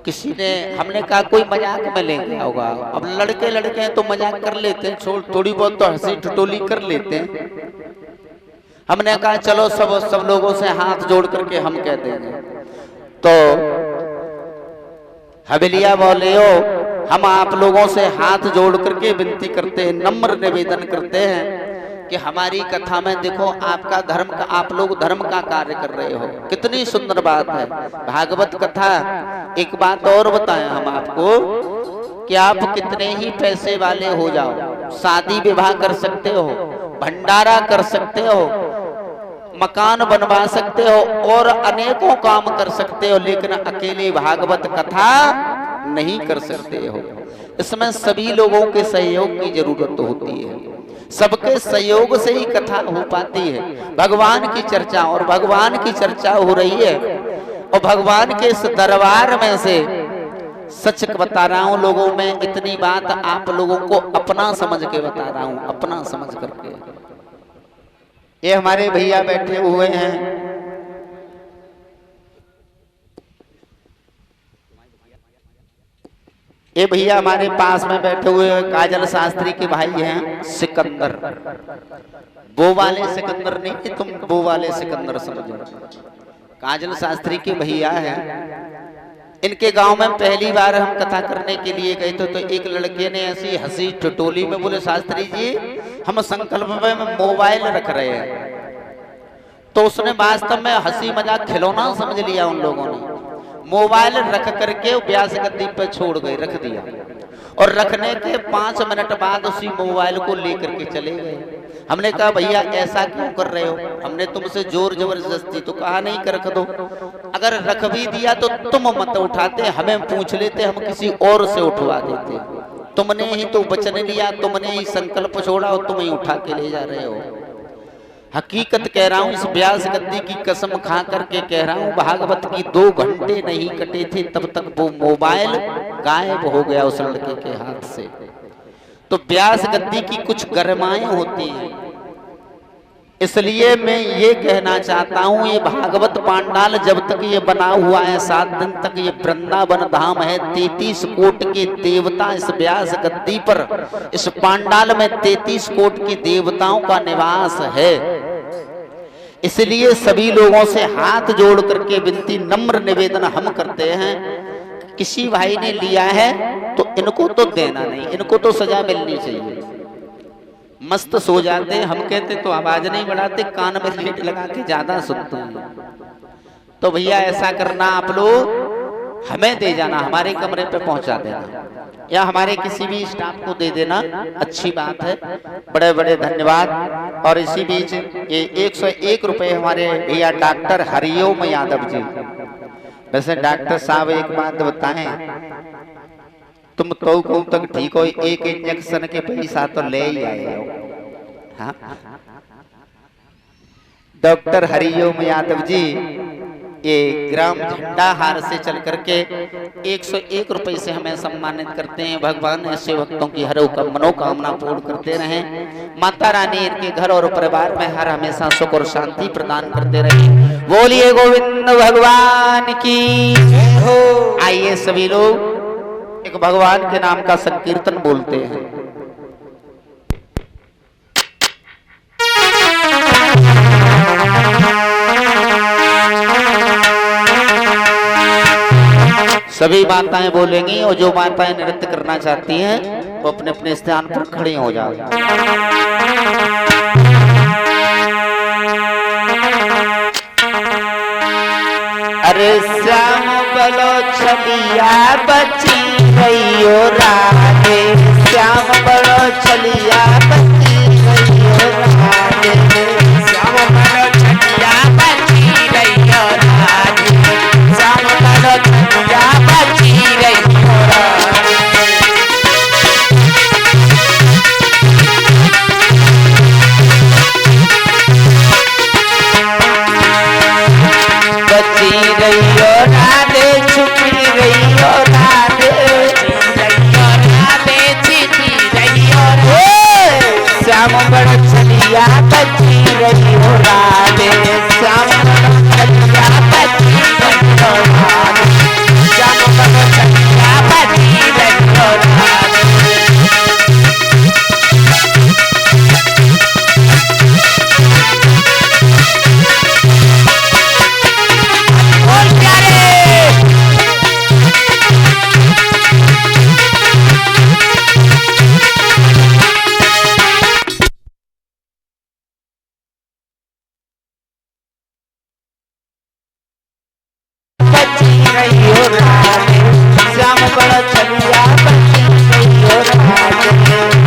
किसी ने, हमने कहा कोई मजाक में ले गया होगा। अब लड़के हैं तो मजाक कर लेते हैं, थोड़ी बहुत तो हंसी ठिठोली कर लेते हैं। हमने कहा चलो सब लोगों से हाथ जोड़ करके हम कह देंगे। तो हवेलिया बोले हो हम आप लोगों से हाथ जोड़ करके विनती करते हैं, नम्र निवेदन करते हैं कि हमारी कथा में देखो आपका धर्म का, आप लोग धर्म का कार्य कर रहे हो। कितनी सुंदर बात है भागवत कथा। एक बात और बताएं हम आपको कि आप कितने ही पैसे वाले हो जाओ, शादी विवाह कर सकते हो, भंडारा कर सकते हो, मकान बनवा सकते हो और अनेकों काम कर सकते हो, लेकिन अकेले भागवत कथा नहीं कर सकते हो। इसमें सभी लोगों के सहयोग की जरूरत होती है, सबके सहयोग से ही कथा हो पाती है। भगवान की चर्चा, और भगवान की चर्चा हो रही है और भगवान के इस दरबार में से सच बता रहा हूं, लोगों में इतनी बात आप लोगों को अपना समझ के बता रहा हूं, अपना समझ करके। ये हमारे भैया बैठे हुए हैं, ये भैया हमारे पास में बैठे हुए काजल शास्त्री के भाई हैं सिकंदर। वो वाले सिकंदर नहीं कि तुम वो वाले सिकंदर समझो, काजल शास्त्री के भैया हैं। इनके गांव में पहली बार हम कथा करने के लिए गए थे, तो एक लड़के ने ऐसी हंसी टटोली में बोले, शास्त्री जी हम संकल्प में मोबाइल रख रहे हैं। तो उसने वास्तव में हंसी मजाक खिलौना समझ लिया उन लोगों ने। मोबाइल रख करके व्यास गद्दी पे छोड़ गए, रख दिया, और रखने के 5 मिनट बाद उसी मोबाइल को लेकर के चले गए। हमने कहा भैया ऐसा क्यों कर रहे हो? हमने तुमसे जोर जबरदस्ती तो कहा नहीं कि रख दो, अगर रख भी दिया तो तुम मत उठाते, हमें पूछ लेते, हम किसी और से उठवा देते। तुमने ही तो वचन लिया, तुमने ही संकल्प छोड़ा और तुम ही उठा के ले जा रहे हो। हकीकत कह रहा हूं, इस व्यास गद्दी की कसम खा करके कह रहा हूं, भागवत की 2 घंटे नहीं कटे थे तब तक वो मोबाइल गायब हो गया उस लड़के के हाथ से। तो व्यास गद्दी की कुछ गरिमाएं होती हैं, इसलिए मैं ये कहना चाहता हूं, ये भागवत पांडाल जब तक ये बना हुआ है 7 दिन तक ये वृंदावन धाम है। 33 कोट के देवता इस व्यास गद्दी पर, इस पांडाल में 33 कोट के देवताओं का निवास है। इसलिए सभी लोगों से हाथ जोड़ करके विनती, नम्र निवेदन हम करते हैं, किसी भाई ने लिया है तो इनको तो देना नहीं, इनको तो सजा मिलनी चाहिए। मस्त सो जाते हैं, हम कहते तो आवाज नहीं बढ़ाते, कान में लीड लगा के ज्यादा सुनते हैं। तो भैया ऐसा करना, आप लोग हमें दे जाना, हमारे कमरे पे पहुंचा देना, या हमारे किसी भी स्टाफ को दे देना, अच्छी बात है। बड़े बड़े धन्यवाद। और इसी बीच ये 101 रुपए हमारे भैया डॉक्टर हरिओम यादव जी। वैसे डॉक्टर साहब एक बात बताएं, तुम तो कौन तक ठीक हो, 1 इंजेक्शन के पैसा तो ले ही आए हो। हाँ? डॉक्टर हरिओम यादव जी ये ग्राम झंडाहार से चल करके 101 रुपए से हमें सम्मानित करते हैं। भगवान ऐसे भक्तों की हर मनोकामना पूर्ण करते रहें। माता रानी इनके घर और परिवार में हर हमेशा सुख और शांति प्रदान करते रहे। बोलिए गोविंद भगवान की हो। आइए सभी लोग एक भगवान के नाम का संकीर्तन बोलते हैं। सभी माताएं बोलेंगी, और जो माताएं नृत्य करना चाहती हैं वो अपने अपने स्थान पर खड़ी हो जाओ। अरे श्याम बलो छलिया बची गईयो राधे, श्याम बलो छलिया बची गईयो राधे, श्याम बलो छलिया बची गईयो राधे, श्याम बलो छलिया बची गईयो राधे। बची गईयो राधे, छुपी गईयो राधे, श्याम बड़ छलिया बची गईयो राधे, श्याम बड़ छलिया बची गईयो राधे, श्याम बड़ छलिया बची गईयो राधे। श्याम बड़ छलिया बची गईयो राधे,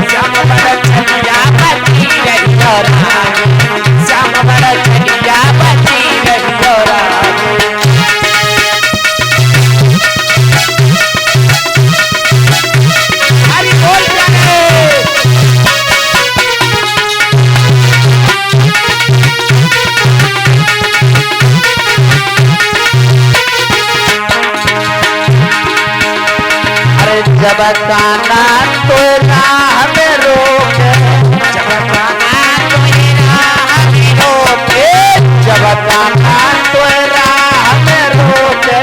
श्याम बड़ छलिया बची गईयो राधे, श्याम बड़ छलिया बची गईयो राधे। हरि बोल जब काना तो राह में रोके, जब काना तोहे राह में रोके, जब काना तो राह में रोके,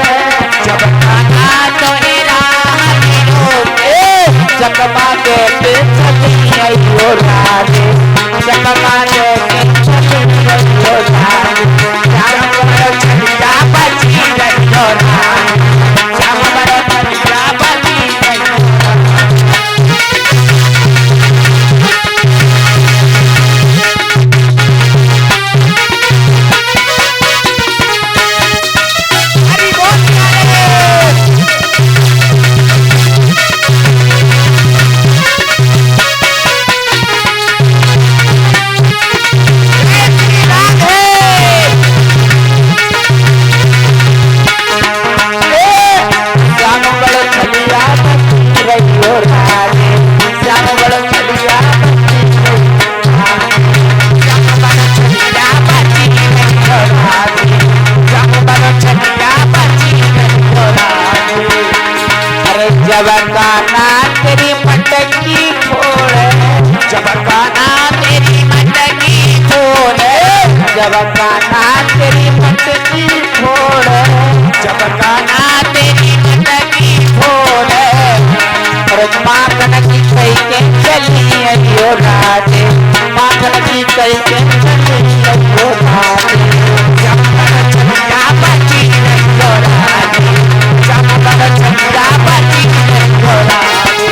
जब काना तोहे राह में रोके, चकमा के चली आइयो रानी, चकमा के चली आइयो रानी, श्याम बड़ छलिया बची रहियो रानी, श्याम बड़ छलिया बची रहियो हरि बोल श्याम बड़ छलिया बची रहियो रानी, श्याम बड़ छलिया श्याम बड़ छलिया बची रहियो रानी, श्याम बड़ छलिया बची रहियो रानी। अरे जब काना तेरी मटकी फोड़े, जब काना तेरी मटकी फोड़े, जब काना तेरी मटकी फोड़े, जब काना तेरी मटकी फोड़े, अरे माखन की कही के चली आइयो राजे, माखन की कही के चली आइयो राजे, श्याम बड़ छलिया बची रहियो रानी, श्याम बड़ छलिया बची रहियो रानी।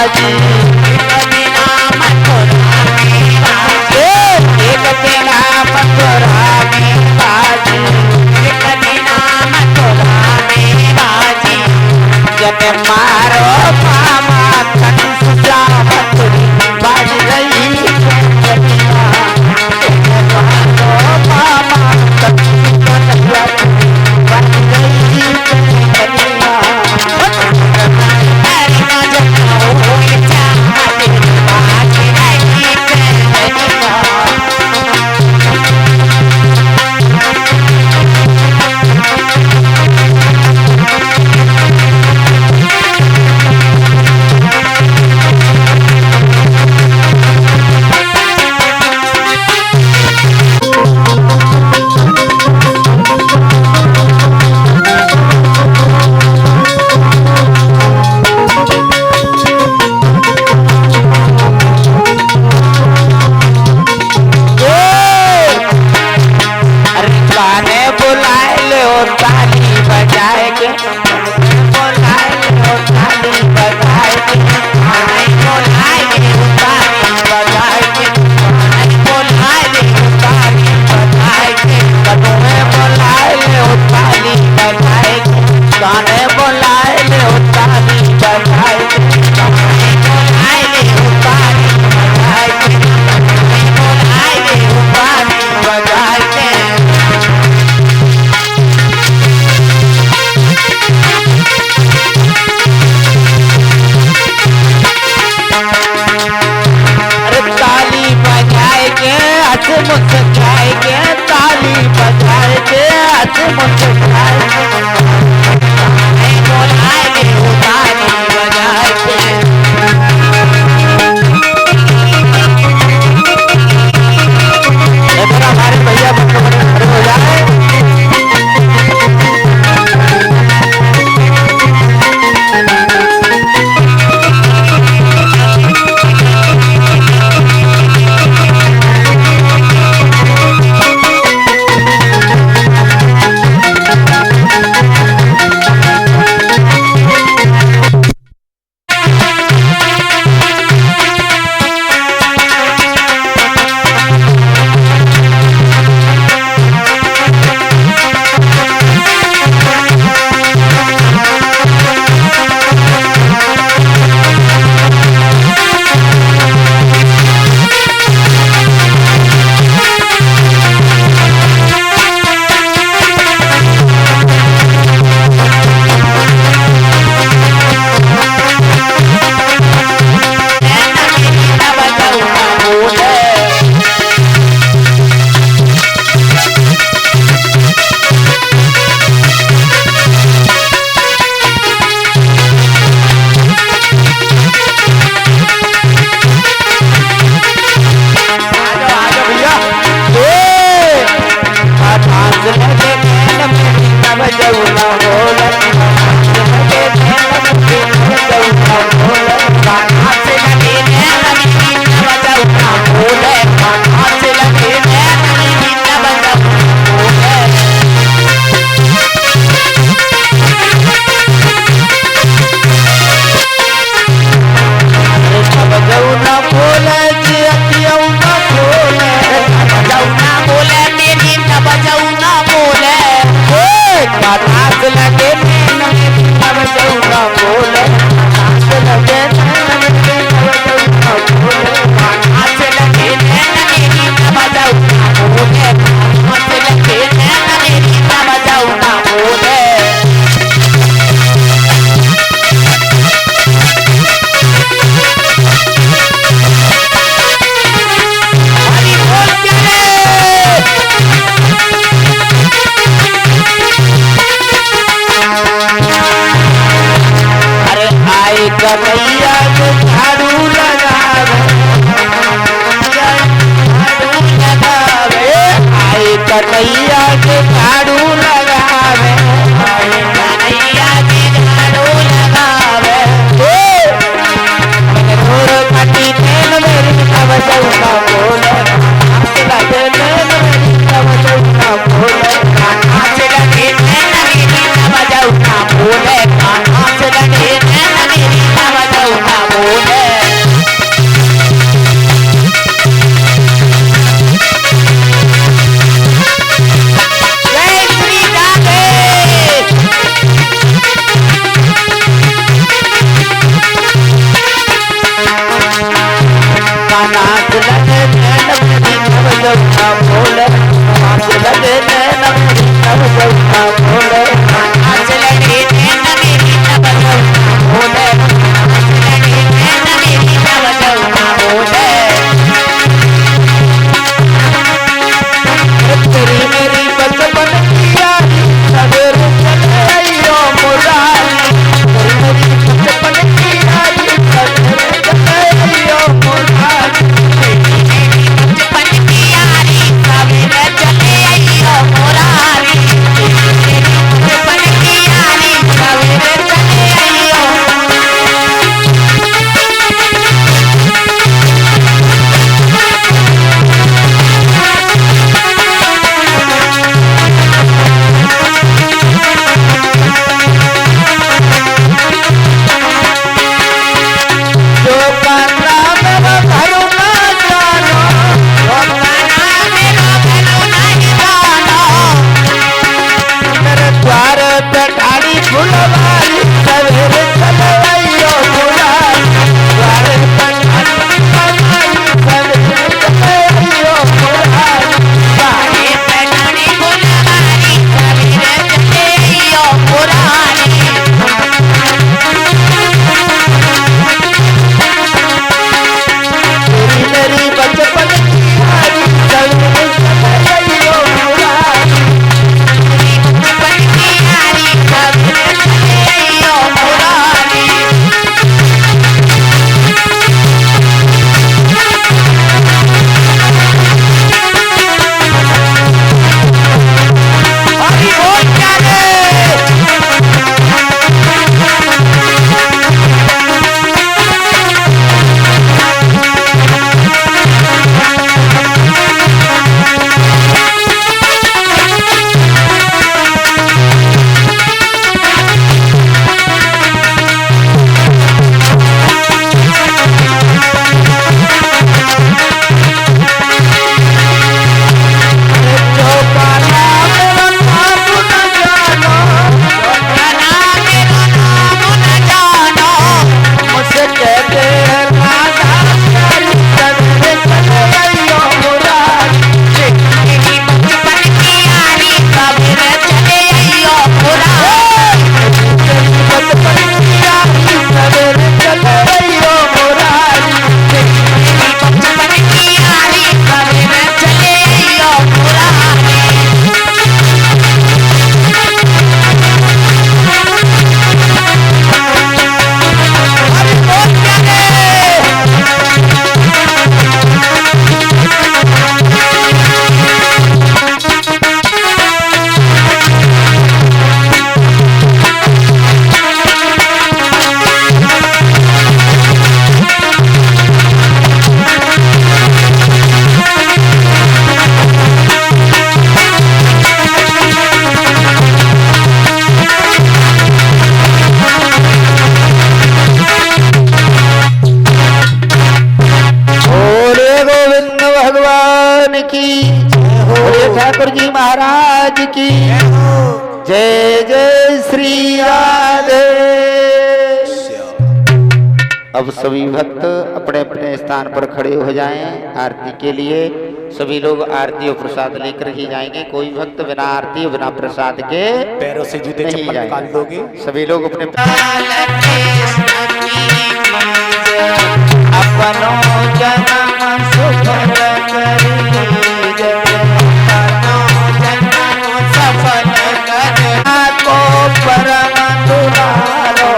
बाजी बिना मथुरा में बाजी एक बिना मथुरा में बाजी बिना मथुरा में बाजी जब मारो मामा कंस जामतुरी बाज रही चंचलिया जब मारो मामा कंस जामतुरी बाज रही चंचलिया करना जनाओ चाहते बाजी रही चंचलिया गाने बुलाए ले और ताली बजाए के बुलाए ले और ताली बजाए के आई बोलाए रे उतारी बजाए के आई बोलाए रे उतारी बजाए के कदों में बुलाए ले और ताली बजाए के गाने बुलाए ले और ताली बजाए के बोलाए रे उतारी बजाए के बोलाए रे उतारी बजाए के अरे ताली बजाए के हाथ मुस्काए के ताली बजाए के हाथ मुस्काए के आई बोलाए रे उतारी बजाए के इधर हमारे भैया बच्चों बड़े खड़े हो जाए गमैया के झाड़ू लगावे आई कन्हैया के झाड़ू लगावे आई कन्हैया के झाड़ू लगावे मोर खटी तेल मेरी तब चौका बोले लगे तेल मेरी तब चौका बोले हाथ लगे नैना मेरी तब चौका बोले हाथ लगे नैना मेरी तब चौका ठाकुर जी महाराज की जय जय श्री राधे। अब सभी भक्त अपने अपने स्थान पर खड़े हो जाएं आरती के लिए। सभी लोग आरती और प्रसाद लेकर ही जाएंगे। कोई भक्त बिना आरती और बिना प्रसाद के पैरों से जूते नहीं चप्पल निकाल जाएंगे। दोगे। सभी लोग अपने अपनों जन्म सुफल करी सफल को परम दुलारो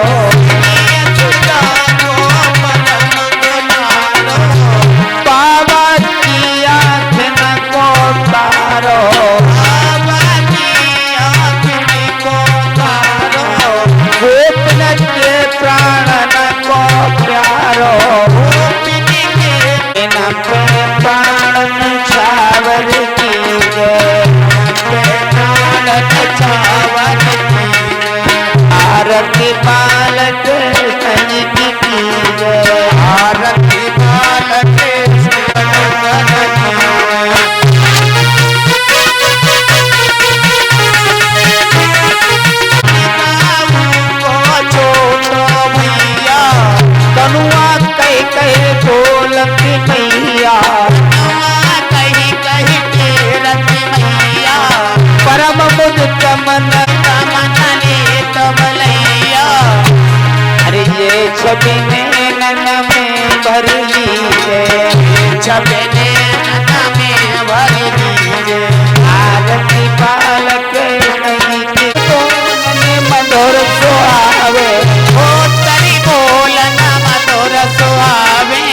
बाबा की आँख न को तारो गोपन के प्राण न को प्यारो इन पे प्राण छावर की आरती बालक संग की आरती बालक तनुआ कह कह बोलत मैया परम मुद कमन अरे ये छवि नैनन में भर लीजिए छवि नैनन में भर लीजिए आरती बालक नहीं के मधुर सुहावे ओ तरी बोलना मधुर सुहावे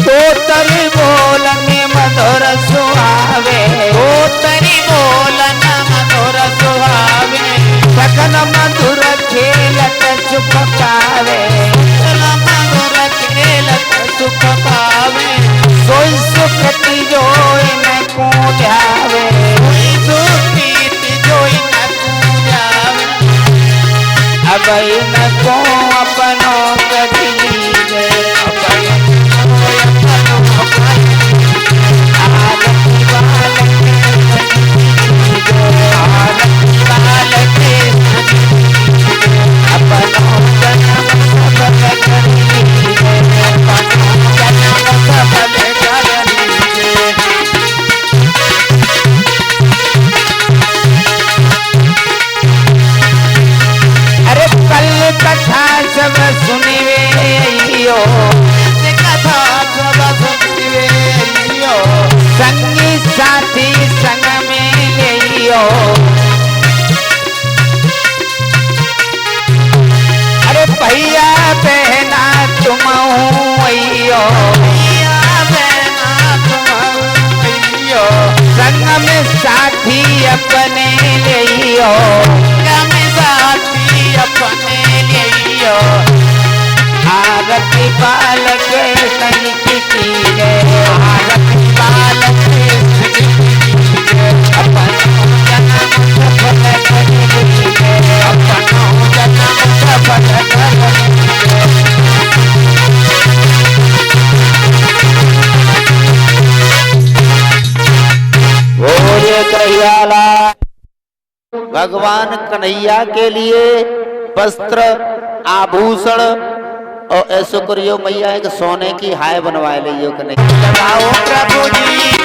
ओ तरी बोलने मधुर सुहावे ओ तरी बोलना मधुर सुहावे सकल मधुर खेलत सुख पावे मधुर खेलत सुख पावे सोई सुखती जोई न को ध्यावे सोई सुखती जोई न को ध्यावे अब न को अपनों कभी लीजे आरती बालक अपनों जन्म सफल कर लीजिए अपनों जन्म सफल कर लीजिए। अरे कल कथा सब सुनिवे कथा सब सुनिवे संगी साथी संग में लियो अरे भैया बहना तुम अइयो भैया बहना तुम अइयो संग में साथी अपने लियो संग में साथी अपने लियो आरती बालक सही की गए आरती बालक अपनों जन्म सफल कर लीजिए अपनों जन्म सफल कर लीजिए। बोले कहियाला भगवान कन्हैया के लिए वस्त्र आभूषण और ऐसो करियो मैया एक सोने की हाय बनवा लियो कन्हैया प्रभु जी